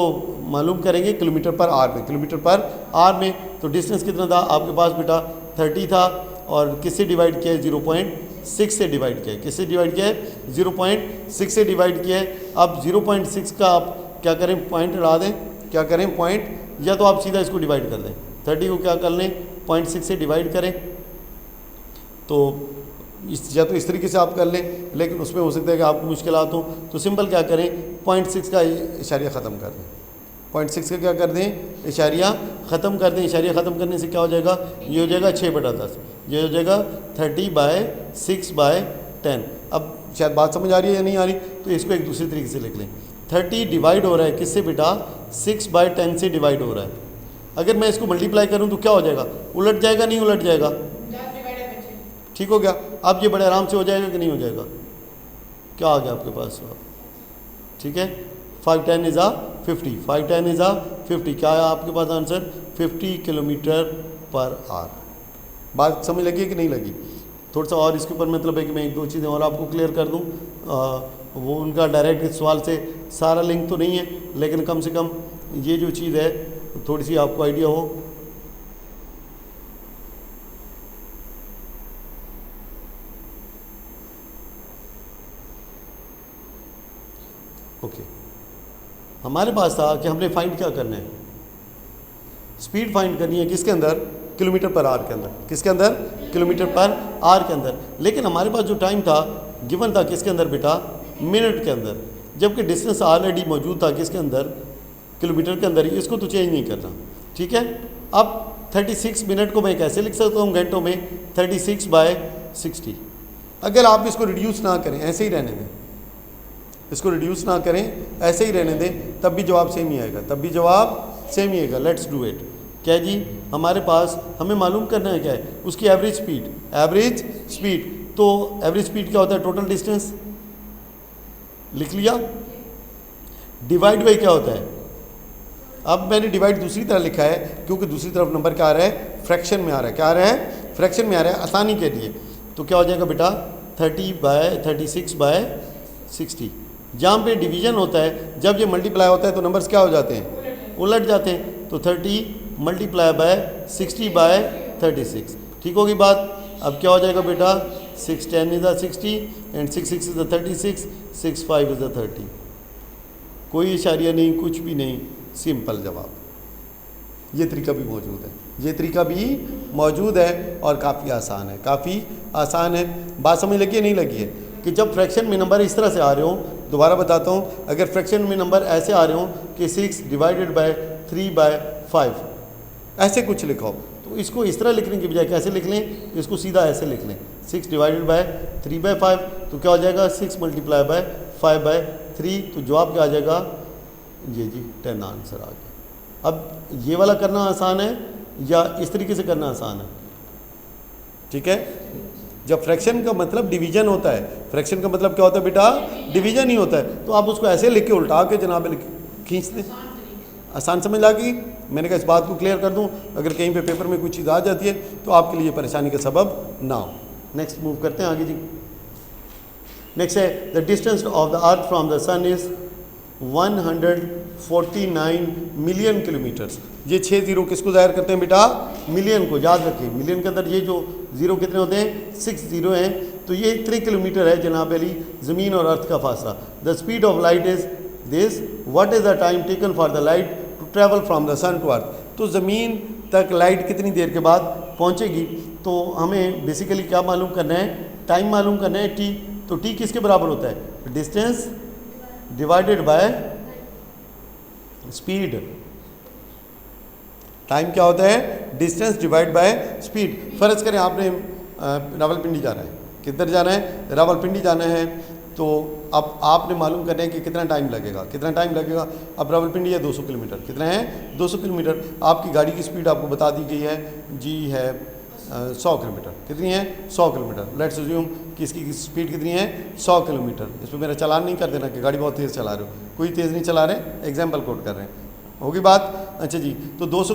मालूम करेंगे किलोमीटर पर आवर में। किलोमीटर पर आवर में तो डिस्टेंस कितना था आपके पास बेटा? 30 था, और किससे डिवाइड किया है? 0.6 से डिवाइड किया है। किससे डिवाइड किया है? 0.6 से डिवाइड किया है। अब 0.6 का आप क्या करें? पॉइंट हटा दें। क्या करें? पॉइंट, या तो आप सीधा इसको डिवाइड कर दें। 30 को क्या कर लें? 0.6 से डिवाइड करें। तो या तो इस तरीके से आप कर लें, लेकिन उसमें हो सकता है कि आपको मुश्किलात हो, तो सिंपल क्या करें? 0.6 का इशारिया ख़त्म कर दें। 0.6 का क्या कर दें, इशारिया ख़त्म कर दें। इशारिया ख़त्म करने से क्या हो जाएगा, ये हो जाएगा 6/10, ये हो जाएगा 30/6/10। अब शायद बात समझ आ रही है या नहीं आ रही, तो इसको एक दूसरे तरीके से लिख लें। 30 डिवाइड हो रहा है किससे बेटा, 6/10 से डिवाइड हो रहा है। अगर मैं इसको मल्टीप्लाई करूं तो क्या हो जाएगा, उलट जाएगा, नहीं उलट जाएगा, ठीक हो गया। अब ये बड़े आराम से हो जाएगा कि नहीं हो जाएगा, क्या आ गया आपके पास, ठीक है। 510 इज़ 50, 510 इज़ 50, क्या है आपके पास आंसर, 50 km/h। बात समझ लगी है कि नहीं लगी। थोड़ा सा और इसके ऊपर मतलब है कि मैं एक दो चीज़ें और आपको क्लियर कर दूं। वो उनका डायरेक्ट इस सवाल से सारा लिंक तो नहीं है, लेकिन कम से कम ये जो चीज़ है थोड़ी सी आपको आइडिया हो। ओके, हमारे पास था कि हमने फाइंड क्या करना है, स्पीड फाइंड करनी है किसके अंदर, km/h के अंदर। किसके अंदर, km/h के अंदर। लेकिन हमारे पास जो टाइम था गिवन था किसके अंदर बेटा, मिनट के अंदर, जबकि डिस्टेंस ऑलरेडी मौजूद था किसके अंदर, किलोमीटर के अंदर ही। इसको तो चेंज नहीं करना, ठीक है। अब 36 मिनट को मैं कैसे लिख सकता हूँ घंटों में, 36/60। अगर आप इसको रिड्यूस ना करें, ऐसे ही रहने दें, इसको रिड्यूस ना करें, ऐसे ही रहने दें, तब भी जवाब सेम ही आएगा, तब भी जवाब सेम ही आएगा। Let's do it. क्या जी, हमारे पास हमें मालूम करना है क्या है, उसकी एवरेज स्पीड। एवरेज स्पीड, तो एवरेज स्पीड क्या होता है, टोटल डिस्टेंस, लिख लिया। डिवाइड बाई क्या होता है, अब मैंने डिवाइड दूसरी तरह लिखा है क्योंकि दूसरी तरफ नंबर क्या आ रहा है, फ्रैक्शन में आ रहा है। क्या आ रहा है, फ्रैक्शन में आ रहा है, आसानी के लिए। तो क्या हो जाएगा बेटा, 36/60। जहाँ पे डिवीजन होता है, जब ये मल्टीप्लाई होता है तो नंबर्स क्या हो जाते हैं, उलट जाते हैं। तो 30 × 60/36, ठीक होगी बात। अब क्या हो जाएगा बेटा, 610 इज़ 60 एंड 66 इज़ 36, 65 इज़ 30। कोई इशारिया नहीं, कुछ भी नहीं, सिंपल जवाब। ये तरीका भी मौजूद है, ये तरीका भी मौजूद है और काफ़ी आसान है, काफ़ी आसान है। बात समझ लगी है नहीं लगी है, कि जब फ्रैक्शन में नंबर इस तरह से आ रहे हो, दोबारा बताता हूँ, अगर फ्रैक्शन में नंबर ऐसे आ रहे हो कि 6 डिवाइडेड बाय 3/5, ऐसे कुछ लिखो, तो इसको इस तरह लिखने की बजाय कैसे लिख लें, इसको सीधा ऐसे लिख लें, 6 डिवाइडेड बाय 3/5। तो क्या हो जाएगा, 6 × 5/3। तो जवाब क्या आ जाएगा, ये जी 10 आंसर आ गया। अब ये वाला करना आसान है या इस तरीके से करना आसान है, ठीक है। जब फ्रैक्शन का मतलब डिवीजन होता है, फ्रैक्शन का मतलब क्या होता है बेटा, डिवीजन ही होता है, तो आप उसको ऐसे लिख के उल्टा के जनाब खींच दें। आसान समझ आ गई। मैंने कहा इस बात को क्लियर कर दूं, अगर कहीं पे पेपर में कोई चीज़ आ जाती है तो आपके लिए परेशानी का सबब ना हो। नेक्स्ट मूव करते हैं आगे जी। नेक्स्ट है, the distance of the earth from the sun is 149 million kilometres. ये 6 जीरो किसको ज़ाहिर करते हैं बेटा, मिलियन को। याद रखिए, मिलियन के अंदर ये जो जीरो कितने होते हैं, 6 जीरो हैं। तो ये 3 किलोमीटर है जनाब अली ज़मीन और अर्थ का फासला। The speed of light is this, what is the time taken for the light to travel from the sun to earth. तो ज़मीन तक लाइट कितनी देर के बाद पहुँचेगी। तो हमें बेसिकली क्या मालूम करना है, टाइम मालूम करना है, टी। तो टी किसके बराबर होता है, distance divided by speed. Time क्या होता है, डिस्टेंस डिवाइड बाय स्पीड। फ़र्ज़ करें आपने रावलपिंडी जाना है, किधर जाना है, रावलपिंडी जाना है। तो अब आपने मालूम करना है कि कितना टाइम लगेगा, कितना टाइम लगेगा। अब रावलपिंडी है 200 किलोमीटर, कितना है 200 किलोमीटर। आपकी गाड़ी की स्पीड आपको बता दी गई है जी, है 100 किलोमीटर। कितनी है, 100 किलोमीटर। लेट्स अज्यूम कि इसकी स्पीड कितनी है, 100 किलोमीटर। इस पर मेरा चालान नहीं कर देना कि गाड़ी बहुत तेज़ चला रहे हो, कोई तेज़ नहीं चला रहे, एग्जाम्पल कोट कर रहे हैं, होगी बात। अच्छा जी, तो 200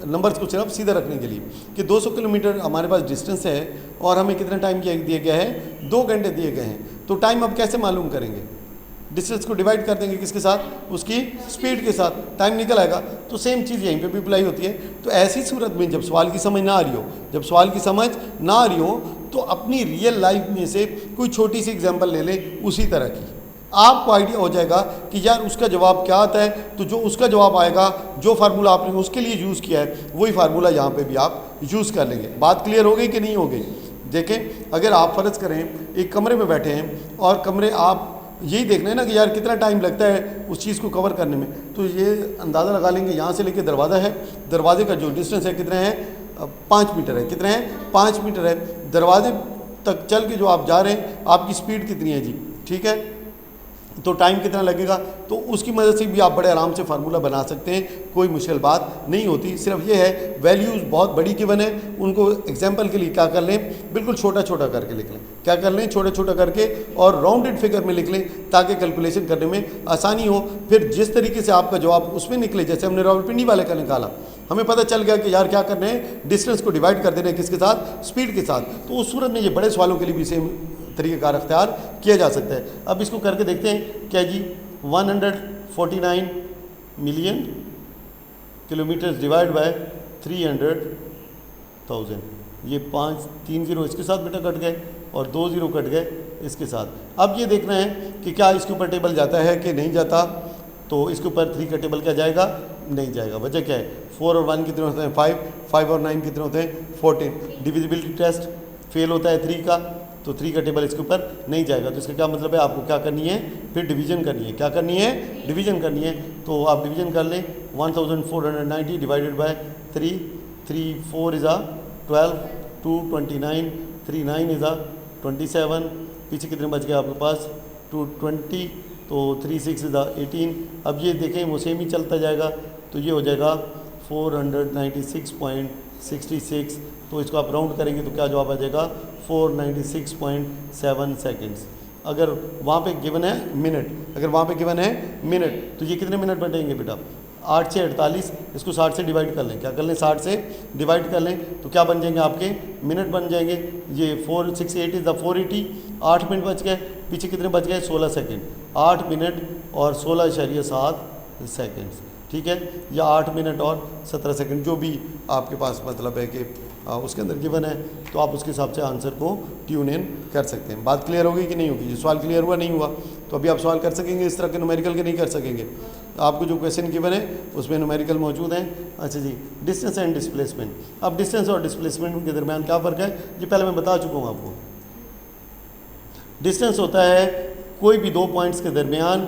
नंबर्स को सिर्फ सीधा रखने के लिए कि 200 किलोमीटर हमारे पास डिस्टेंस है और हमें कितना टाइम दिया गया है, 2 घंटे दिए गए हैं। तो टाइम अब कैसे मालूम करेंगे, डिस्टेंस को डिवाइड कर देंगे किसके साथ, उसकी स्पीड के साथ, टाइम निकल आएगा। तो सेम चीज़ यहीं पे भी अप्लाई होती है। तो ऐसी सूरत में जब सवाल की समझ ना आ रही हो, जब सवाल की समझ ना आ रही हो, तो अपनी रियल लाइफ में से कोई छोटी सी एग्जांपल ले ले उसी तरह की, आपको आइडिया हो जाएगा कि यार उसका जवाब क्या आता है। तो जो उसका जवाब आएगा, जो फार्मूला आपने उसके लिए यूज़ किया है, वही फार्मूला यहाँ पे भी आप यूज़ कर लेंगे। बात क्लियर हो गई कि नहीं हो गई। देखें, अगर आप फ़र्ज़ करें एक कमरे में बैठे हैं और कमरे आप यही देखना है ना कि यार कितना टाइम लगता है उस चीज़ को कवर करने में। तो ये अंदाज़ा लगा लेंगे, यहाँ से लेके दरवाज़ा है, दरवाजे का जो डिस्टेंस है कितना है 5 मीटर है। कितना है 5 मीटर है। दरवाजे तक चल के जो आप जा रहे हैं आपकी स्पीड कितनी है जी, ठीक है, तो टाइम कितना लगेगा, तो उसकी मदद से भी आप बड़े आराम से फार्मूला बना सकते हैं, कोई मुश्किल बात नहीं होती। सिर्फ ये है वैल्यूज़ बहुत बड़ी गिवन है, उनको एग्जांपल के लिए क्या कर लें, बिल्कुल छोटा छोटा करके लिख लें। क्या कर लें, छोटा छोटा करके और राउंडेड फिगर में लिख लें ताकि कैलकुलेशन करने में आसानी हो। फिर जिस तरीके से आपका जवाब उसमें निकले, जैसे हमने रावलपिंडी वाले का निकाला, हमें पता चल गया कि यार क्या करना है, डिस्टेंस को डिवाइड कर देना है किसके साथ, स्पीड के साथ। तो उस सूरत में ये बड़े सवालों के लिए भी सेम तरीक़ेकार अख्तियार किया जा सकता है। अब इसको करके देखते हैं क्या जी, 149 मिलियन किलोमीटर डिवाइड बाय 300,000, ये 3 जीरो इसके साथ बेटा कट गए और 2 जीरो कट गए इसके साथ। अब ये देखना है कि क्या इसके ऊपर टेबल जाता है कि नहीं जाता। तो इसके ऊपर 3 का टेबल क्या जाएगा, नहीं जाएगा। वजह क्या है, 4 और 1 कितने होते हैं 5, 5 और 9 कितने होते हैं 14। डिविजिबिलिटी टेस्ट फेल होता है 3 का, तो 3 का टेबल इसके ऊपर नहीं जाएगा। तो इसका क्या मतलब है, आपको क्या करनी है, फिर डिवीजन करनी है। क्या करनी है, डिवीजन करनी है। तो आप डिवीजन कर लें, 1490 डिवाइडेड बाय 3, 3 4 इज़ 12, 2 29, 3 9 इज़ 27, पीछे कितने बच गए आपके पास 2 20, तो 3 6 इज़ 18। अब ये देखें वो सेम ही चलता जाएगा, तो ये हो जाएगा 496.66। तो इसको आप राउंड करेंगे तो क्या जवाब आ जाएगा 496.7 सेकेंड्स। अगर वहाँ पे गिवन है मिनट, अगर वहाँ पे गिवन है मिनट, तो ये कितने मिनट बनेंगे बेटा, 8 से 48, इसको 60 से डिवाइड कर लें। क्या कर लें, 60 से डिवाइड कर लें, तो क्या बन जाएंगे आपके मिनट बन जाएंगे। ये 4 6 8 इज़ 480, 8 मिनट बच गए, पीछे कितने बच गए 16 सेकेंड, 8 मिनट और 16.7 सेकेंड्स, ठीक है, या 8 मिनट और 17 सेकंड, जो भी आपके पास मतलब है कि उसके अंदर गिवन है, तो आप उसके हिसाब से आंसर को ट्यून इन कर सकते हैं। बात क्लियर होगी कि नहीं होगी, ये सवाल क्लियर हुआ नहीं हुआ, तो अभी आप सवाल कर सकेंगे इस तरह के न्यूमेरिकल के नहीं कर सकेंगे। आपको जो क्वेश्चन गिवन है उसमें न्यूमेरिकल मौजूद हैं। अच्छा जी, डिस्टेंस एंड डिस्प्लेसमेंट। अब डिस्टेंस और डिस्प्लेसमेंट के दरमियान क्या फ़र्क है, ये पहले मैं बता चुका हूँ आपको। डिस्टेंस होता है कोई भी 2 पॉइंट्स के दरमियान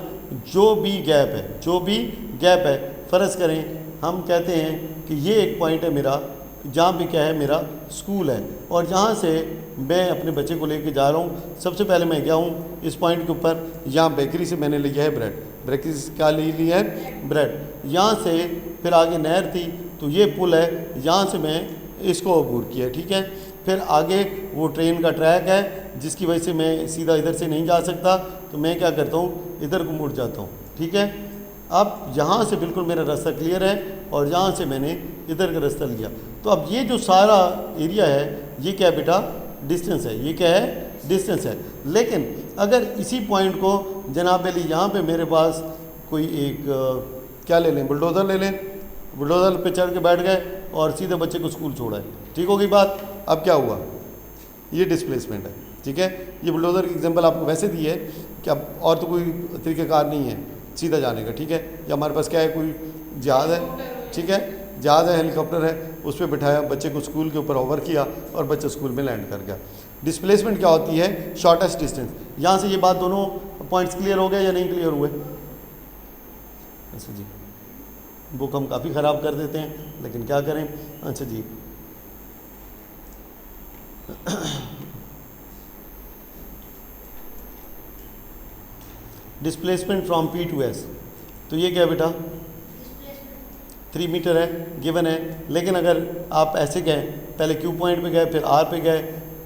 जो भी गैप है, जो भी गैप है। फ़र्ज़ करें हम कहते हैं कि ये एक पॉइंट है मेरा, जहाँ पे क्या है मेरा स्कूल है, और जहाँ से मैं अपने बच्चे को लेके जा रहा हूँ। सबसे पहले मैं गया हूँ इस पॉइंट के ऊपर, यहाँ बेकरी से मैंने लिया है ब्रेड, बेकरी से क्या ले लिया है ब्रेड। यहाँ से फिर आगे नहर थी, तो ये पुल है, यहाँ से मैं इसको अबूर किया, ठीक है। फिर आगे वो ट्रेन का ट्रैक है, जिसकी वजह से मैं सीधा इधर से नहीं जा सकता, तो मैं क्या करता हूँ इधर को मुड़ जाता हूँ, ठीक है। अब यहाँ से बिल्कुल मेरा रास्ता क्लियर है, और यहाँ से मैंने इधर का रास्ता लिया। तो अब ये जो सारा एरिया है ये क्या है बेटा, डिस्टेंस है। ये क्या है, डिस्टेंस है। लेकिन अगर इसी पॉइंट को जनाब अली यहाँ पे मेरे पास कोई एक क्या ले लें, बुलडोज़र ले लें, बुलडोज़र पे चढ़ के बैठ गए और सीधे बच्चे को स्कूल छोड़ा है, ठीक हो गई बात। अब क्या हुआ, ये डिस्प्लेसमेंट है, ठीक है। ये बुलडोज़र की एग्जांपल आपको वैसे दी है कि अब और तो कोई तरीक़ाकार नहीं है सीधा जाने का, ठीक है। या हमारे पास क्या है, कोई जहाज़ है, ठीक है, जहाज़ है, हेलीकॉप्टर है, उस पर बिठाया, बच्चे को स्कूल के ऊपर ओवर किया और बच्चा स्कूल में लैंड कर गया। डिस्प्लेसमेंट क्या होती है, शॉर्टेस्ट डिस्टेंस। यहाँ से ये बात दोनों पॉइंट्स क्लियर हो गए या नहीं क्लियर हुए। अच्छा जी, बुक हम काफ़ी ख़राब कर देते हैं, लेकिन क्या करें। अच्छा जी, displacement from P to S, तो ये क्या है बेटा, 3 मीटर है, गिवन है। लेकिन अगर आप ऐसे गए, पहले Q पॉइंट पे गए, फिर R पे गए,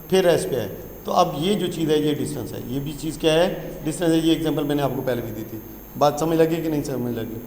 फिर S पे आए, तो अब ये जो चीज़ है ये डिस्टेंस है। ये भी चीज़ क्या है, डिस्टेंस है। ये एग्जांपल मैंने आपको पहले भी दी थी। बात समझ लगी कि नहीं समझ लगी।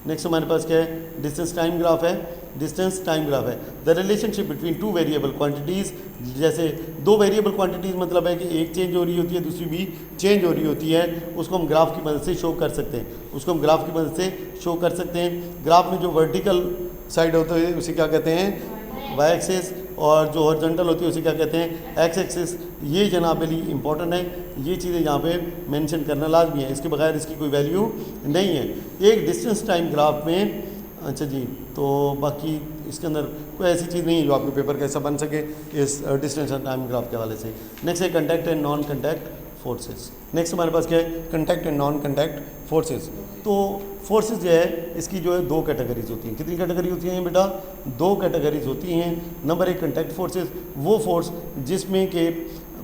नेक्स्ट हमारे पास क्या है, डिस्टेंस टाइम ग्राफ है। डिस्टेंस टाइम ग्राफ है the relationship between 2 variable quantities. जैसे 2 वेरिएबल क्वांटिटीज़ मतलब है कि एक चेंज हो रही होती है, दूसरी भी चेंज हो रही होती है, उसको हम ग्राफ की मदद से शो कर सकते हैं, उसको हम ग्राफ की मदद से शो कर सकते हैं। ग्राफ में जो वर्टिकल साइड होता है उसे क्या कहते हैं, वाई एक्सिस, और जो हॉरिजॉन्टल होती है उसे क्या कहते हैं, एक्स एक्सिस। ये जनाब अली इंपॉर्टेंट है, ये चीज़ें यहाँ पे मेंशन करना लाजमी है, इसके बगैर इसकी कोई वैल्यू नहीं है एक डिस्टेंस टाइम ग्राफ में। अच्छा जी, तो बाकी इसके अंदर कोई ऐसी चीज़ नहीं है जो आपके पेपर कैसा बन सके इस डिस्टेंस टाइम ग्राफ के हवाले से। नेक्स्ट है contact and non contact forces. Next हमारे पास क्या है, contact and non contact forces. तो फोर्सेस जो है इसकी जो है दो कैटेगरीज होती हैं। कितनी कैटेगरी होती हैं बेटा, दो कैटेगरीज होती हैं। नंबर एक कंटैक्ट फोर्सेस, वो फोर्स जिसमें के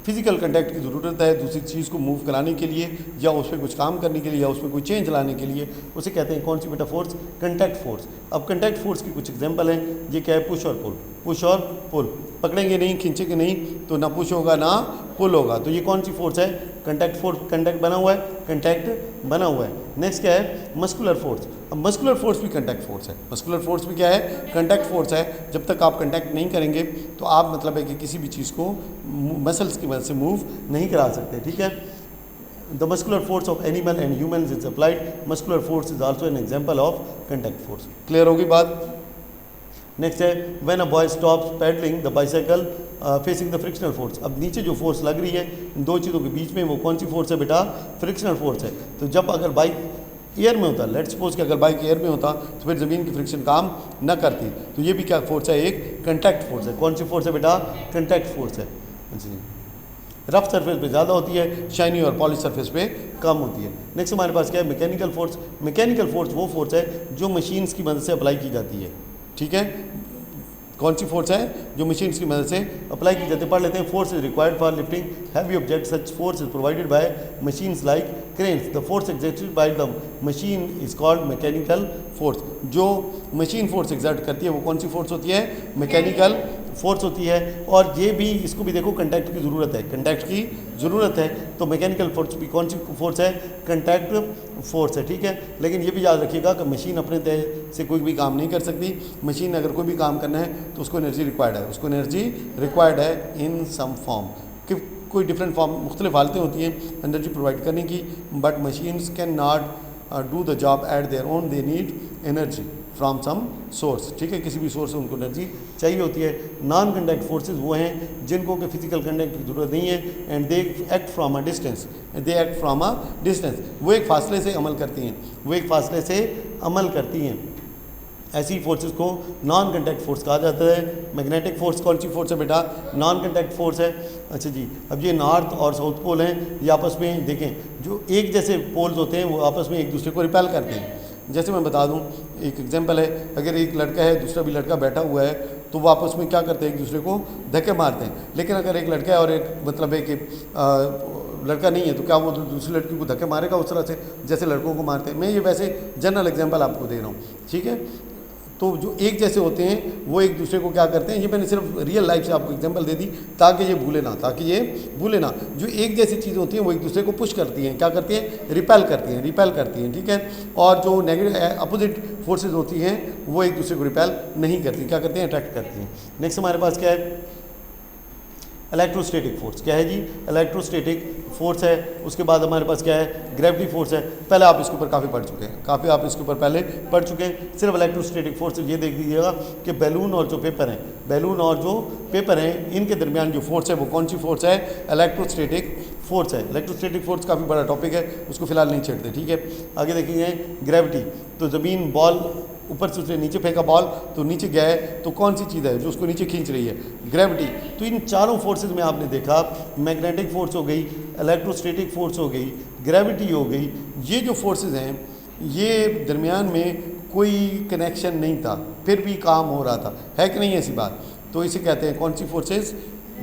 फिजिकल कंटैक्ट की ज़रूरत है दूसरी चीज़ को मूव कराने के लिए या उस पर कुछ काम करने के लिए या उसमें कोई चेंज लाने के लिए, उसे कहते हैं कौन सी बेटा फोर्स, कंटैक्ट फोर्स। अब कंटैक्ट फोर्स की कुछ एग्जांपल हैं, ये क्या है, पुश और पुल। पुश और पुल, पकड़ेंगे नहीं खींचेंगे नहीं तो ना पुश होगा ना पुल होगा, तो ये कौन सी फोर्स है, कंटैक्ट फोर्स। कंटैक्ट बना हुआ है, कंटैक्ट बना हुआ है। नेक्स्ट क्या है, मस्कुलर फोर्स। अब मस्कुलर फोर्स भी कंटैक्ट फोर्स है। मस्कुलर फोर्स भी क्या है, कंटैक्ट फोर्स है। जब तक आप कंटैक्ट नहीं करेंगे तो आप मतलब है कि किसी भी चीज़ को मसल्स की मदद से मूव नहीं करा सकते, ठीक है। The muscular force of animal and humans is applied. Muscular force is also an example of contact force. Clear होगी बात। नेक्स्ट है, when a boy stops pedalling the bicycle facing the frictional force. अब नीचे जो force लग रही है इन दो चीज़ों के बीच में, वो कौन सी फोर्स है बेटा, फ्रिक्शनल फोर्स है। तो जब अगर बाइक एयर में होता, लेट्स सपोज कि अगर बाइक एयर में होता तो फिर ज़मीन की फ्रिक्शन काम न करती, तो ये भी क्या फोर्स है, एक कंटैक्ट फोर्स है। कौन सी फोर्स है बेटा, कंटैक्ट फोर्स है जी। रफ सरफेस पे ज़्यादा होती है, शाइनी और पॉलिश सरफेस पे कम होती है। नेक्स्ट हमारे पास क्या है, मैकेनिकल फोर्स। मैकेनिकल फोर्स वो फोर्स है जो मशीन्स की मदद से अप्लाई की जाती है, ठीक है। कौन सी फोर्स है, जो मशीन्स की मदद से अप्लाई की जाती है। पढ़ लेते हैं, force is required for lifting heavy object, such force is provided by machines like cranes. The force exerted by the machine is called mechanical force. जो मशीन फोर्स एग्जर्ट करती है वो कौन सी फोर्स होती है, मैकेनिकल फोर्स होती है। और ये भी, इसको भी देखो, कंटैक्ट की ज़रूरत है, कंटैक्ट की ज़रूरत है, तो मैकेनिकल फोर्स भी कौन सी फोर्स है, कंटैक्ट फोर्स है, ठीक है। लेकिन ये भी याद रखिएगा कि मशीन अपने तय से कोई भी काम नहीं कर सकती। मशीन अगर कोई भी काम करना है तो उसको एनर्जी रिक्वायर्ड है, उसको एनर्जी रिक्वायर्ड है इन सम फॉर्म, कि कोई डिफरेंट फॉर्म, मुख्तलिफ हालतें होती हैं एनर्जी प्रोवाइड करने की, but machines can not do the job at their own, they need energy from some source, ठीक है। किसी भी सोर्स से उनको एनर्जी चाहिए होती है। नॉन कंटैक्ट फोर्सेस वो हैं जिनको कि फिजिकल कंटैक्ट की ज़रूरत नहीं है, and they act from a distance, they act from a distance, वो एक फासले से अमल करती हैं, वो एक फासले से अमल करती हैं। ऐसी फोर्सेस को नॉन कंटैक्ट फोर्स कहा जाता है। मैग्नेटिक फोर्स कौन सी फोर्स है बेटा, नॉन कंटैक्ट फोर्स है। अच्छा जी, अब ये नॉर्थ और साउथ पोल हैं, ये आपस में देखें, जो एक जैसे पोल्स होते हैं वो आपस में एक दूसरे को रिपेल करते हैं। जैसे मैं बता दूं, एक एग्जांपल है, अगर एक लड़का है दूसरा भी लड़का बैठा हुआ है तो वो आपस में क्या करते हैं, एक दूसरे को धक्के मारते हैं। लेकिन अगर एक लड़का है और एक मतलब है कि लड़का नहीं है तो क्या वो दूसरी लड़की को धक्के मारेगा उस तरह से जैसे लड़कों को मारते हैं। मैं ये वैसे जनरल एग्जांपल आपको दे रहा हूँ, ठीक है। तो जो एक जैसे होते हैं वो एक दूसरे को क्या करते हैं, ये मैंने सिर्फ रियल लाइफ से आपको एग्जांपल दे दी ताकि ये भूले ना, ताकि ये भूले ना। जो एक जैसी चीज़ें होती हैं वो एक दूसरे को पुश करती हैं, क्या करती हैं, रिपेल करती हैं, रिपेल करती हैं, ठीक है। और जो नेगेटिव अपोजिट फोर्सेज होती हैं वो एक दूसरे को रिपेल नहीं करती, क्या करती हैं, अट्रैक्ट करती हैं। नेक्स्ट हमारे पास क्या है, इलेक्ट्रोस्टैटिक फोर्स। क्या है जी, इलेक्ट्रोस्टैटिक फोर्स है। उसके बाद हमारे पास क्या है, ग्रेविटी फोर्स है। पहले आप इसके ऊपर काफ़ी पढ़ चुके हैं, काफ़ी आप इसके ऊपर पहले पढ़ चुके हैं। सिर्फ इलेक्ट्रोस्टैटिक फोर्स ये देख लीजिएगा कि बैलून और जो पेपर हैं, बैलून और जो पेपर हैं इनके दरमियान जो फोर्स है वो कौन सी फोर्स है, इलेक्ट्रोस्टैटिक फोर्स है। इलेक्ट्रोस्टैटिक फोर्स काफ़ी बड़ा टॉपिक है, उसको फिलहाल नहीं छेड़ते, ठीक है। आगे देखेंगे ग्रेविटी। तो ज़मीन बॉल ऊपर से उसने नीचे फेंका बॉल तो नीचे गया है, तो कौन सी चीज़ है जो उसको नीचे खींच रही है, ग्रेविटी। तो इन चारों फोर्सेस में आपने देखा, मैग्नेटिक फोर्स हो गई, इलेक्ट्रोस्टैटिक फोर्स हो गई, ग्रेविटी हो गई। ये जो फोर्सेस हैं ये दरमियान में कोई कनेक्शन नहीं था, फिर भी काम हो रहा था, है कि नहीं ऐसी बात। तो इसे कहते हैं कौन सी फोर्सेस,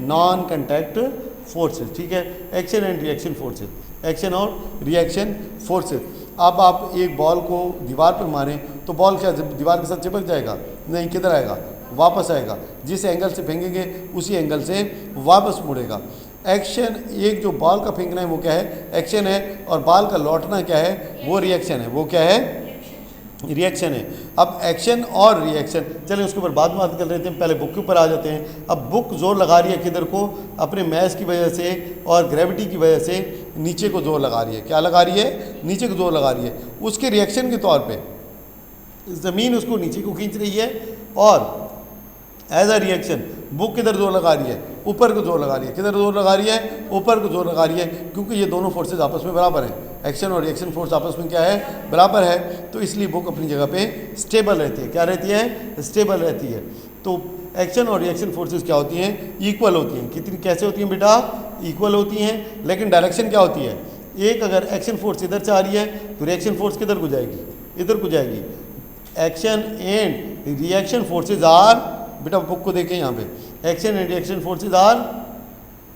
नॉन कंटैक्ट फोर्सेस, ठीक है। Action and reaction forces, action और रिएक्शन फोर्सेस। अब आप एक बॉल को दीवार पर मारें तो बॉल क्या दीवार के साथ चिपक जाएगा, नहीं, किधर आएगा, वापस आएगा। जिस एंगल से फेंकेंगे उसी एंगल से वापस मुड़ेगा। एक्शन, एक जो बॉल का फेंकना है वो क्या है, एक्शन है, और बॉल का लौटना क्या है, वो रिएक्शन है। वो क्या है, रिएक्शन है। अब एक्शन और रिएक्शन, चलें उसके ऊपर बाद में बात कर लेते हैं, पहले बुक के ऊपर आ जाते हैं। अब बुक जोर लगा रही है किधर को, अपने मैस की वजह से और ग्रेविटी की वजह से नीचे को जोर लगा रही है। क्या लगा रही है, नीचे को जोर लगा रही है। उसके रिएक्शन के तौर पे ज़मीन उसको नीचे को खींच रही है, और एज अ रिएक्शन बुक किधर जोर लगा रही है, ऊपर को जोर लगा रही है। किधर जोर लगा रही है, ऊपर को जोर लगा रही है, क्योंकि ये दोनों फोर्सेज आपस में बराबर हैं। एक्शन और रिएक्शन फोर्स आपस में क्या है, बराबर है। तो इसलिए बुक अपनी जगह पे स्टेबल रहती है। क्या रहती है, स्टेबल रहती है। तो एक्शन और रिएक्शन फोर्सेस क्या होती हैं, इक्वल होती हैं। कितनी कैसे होती हैं बेटा, इक्वल होती हैं, लेकिन डायरेक्शन क्या होती है, एक अगर एक्शन फोर्स इधर से आ रही है तो रिएक्शन फोर्स किधर को जाएगी, इधर को जाएगी। Action and reaction forces are, बेटा बुक को देखें यहाँ पे, action and reaction forces are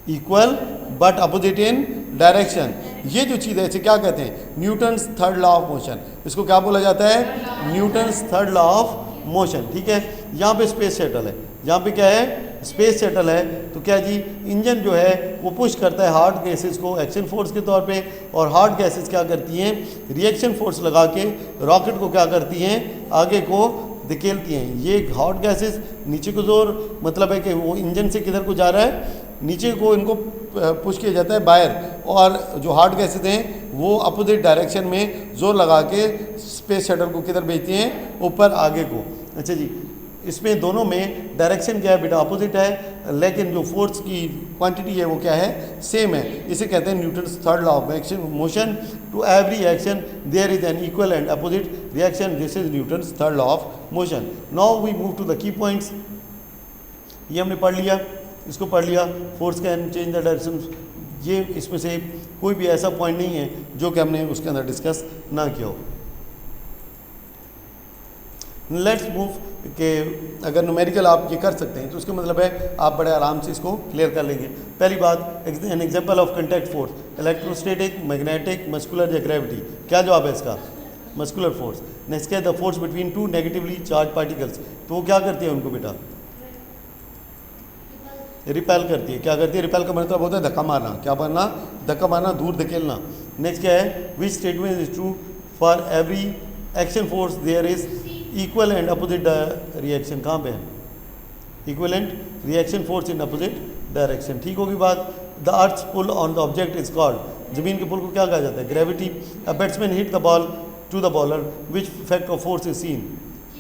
equal but opposite in direction. ये जो चीज़ है इसे क्या कहते हैं, Newton's third law of motion. इसको क्या बोला जाता है, Newton's third law of motion. ठीक है, यहाँ पे स्पेस शटल है, यहाँ पे क्या है, स्पेस शटल है। तो क्या जी, इंजन जो है वो पुश करता है हार्ड गैसेस को एक्शन फोर्स के तौर पे, और हार्ड गैसेस क्या करती हैं, रिएक्शन फोर्स लगा के रॉकेट को क्या करती हैं, आगे को धकेलती हैं। ये हॉट गैसेस नीचे को जोर, मतलब है कि वो इंजन से किधर को जा रहा है, नीचे को इनको पुश किया जाता है बाहर, और जो हॉट गैसेस हैं वो अपोजिट डायरेक्शन में जोर लगा के स्पेस शटल को किधर भेजती हैं, ऊपर आगे को। अच्छा जी, इसमें दोनों में डायरेक्शन क्या है बेटा, अपोजिट है, लेकिन जो फोर्स की क्वांटिटी है वो क्या है, सेम है। इसे कहते हैं Newton's third law of action motion. To every action there is an equal and opposite reaction, this is Newton's third law of motion. Now we move to the key points. ये हमने पढ़ लिया, इसको पढ़ लिया, force can change the direction. ये इसमें से कोई भी ऐसा पॉइंट नहीं है जो कि हमने उसके अंदर डिस्कस ना किया हो। लेट्स मूव कि अगर न्यूमेरिकल आप ये कर सकते हैं तो उसका मतलब है आप बड़े आराम से इसको क्लियर कर लेंगे। पहली बात, N example of contact force, electrostatic, magnetic, muscular या ग्रेविटी। क्या जवाब है इसका, मस्कुलर फोर्स। नेक्स्ट क्या है, the force between two negatively charge particles. तो वो क्या करती है उनको बेटा, रिपेल करती है। क्या करती है, रिपेल का मतलब होता है धक्का मारना। क्या मारना, धक्का मारना, दूर धकेलना। नेक्स्ट क्या है, which statement is true for every action force there is equal and opposite reaction. कहाँ पे है, equal and reaction force in opposite direction. ठीक होगी बात। The earth's pull on the object is called, जमीन के पुल को क्या कहा जाता है, gravity. A batsman hit the ball to the bowler, which effect of force is seen,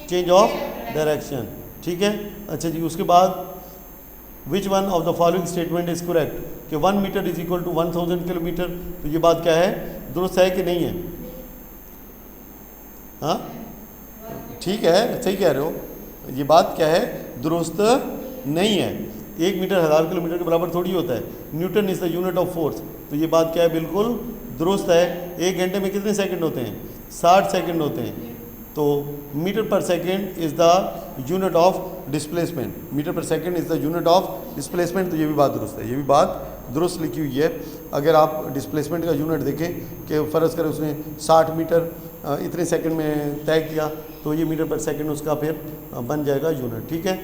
change of direction. ठीक है, अच्छा जी, उसके बाद which one of the following statement is correct, कि 1 metre is equal to 1000 kilometre. तो ये बात क्या है, दुरुस्त है कि नहीं है, हाँ ठीक है, सही कह रहे हो, ये बात क्या है, दुरुस्त नहीं है। 1 मीटर 1000 किलोमीटर के बराबर थोड़ी होता है। Newton is the unit of force, तो ये बात क्या है, बिल्कुल दुरुस्त है। 1 घंटे में कितने सेकंड होते हैं, 60 सेकंड होते हैं। तो metre per second is the unit of displacement, metre per second is the unit of displacement. तो ये भी बात दुरुस्त है, ये भी बात दुरुस्त लिखी हुई है। अगर आप डिस्प्लेसमेंट का यूनिट देखें कि फ़र्ज़ करें उसने 60 मीटर इतने सेकंड में तय किया, तो ये मीटर पर सेकंड उसका फिर बन जाएगा यूनिट। ठीक है,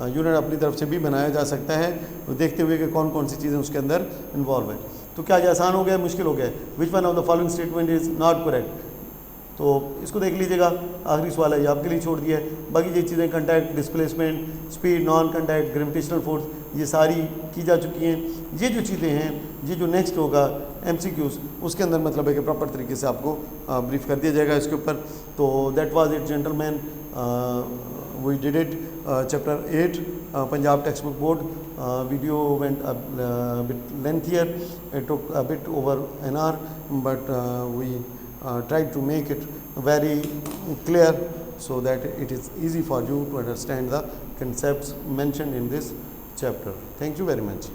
यूनिट अपनी तरफ से भी बनाया जा सकता है, देखते हुए कि कौन कौन सी चीज़ें उसके अंदर इन्वॉल्व है। तो क्या ये आसान हो गया, मुश्किल हो गया, विच one of the following statement is not correct. तो इसको देख लीजिएगा, आखिरी सवाल है, ये आपके लिए छोड़ दिया है। बाकी ये चीज़ें contact, displacement, speed, non contact, gravitational force, ये सारी की जा चुकी हैं। ये जो चीज़ें हैं, ये जो नेक्स्ट होगा MCQs, उसके अंदर मतलब है कि प्रॉपर तरीके से आपको ब्रीफ कर दिया जाएगा इसके ऊपर। तो that was it gentleman, we did it, chapter 8 Punjab text book board. Video went bit lengthier, it took a bit over an hour, but we tried to make it very clear so that it is easy for you to understand the concepts mentioned in this chapter. Thank you very much.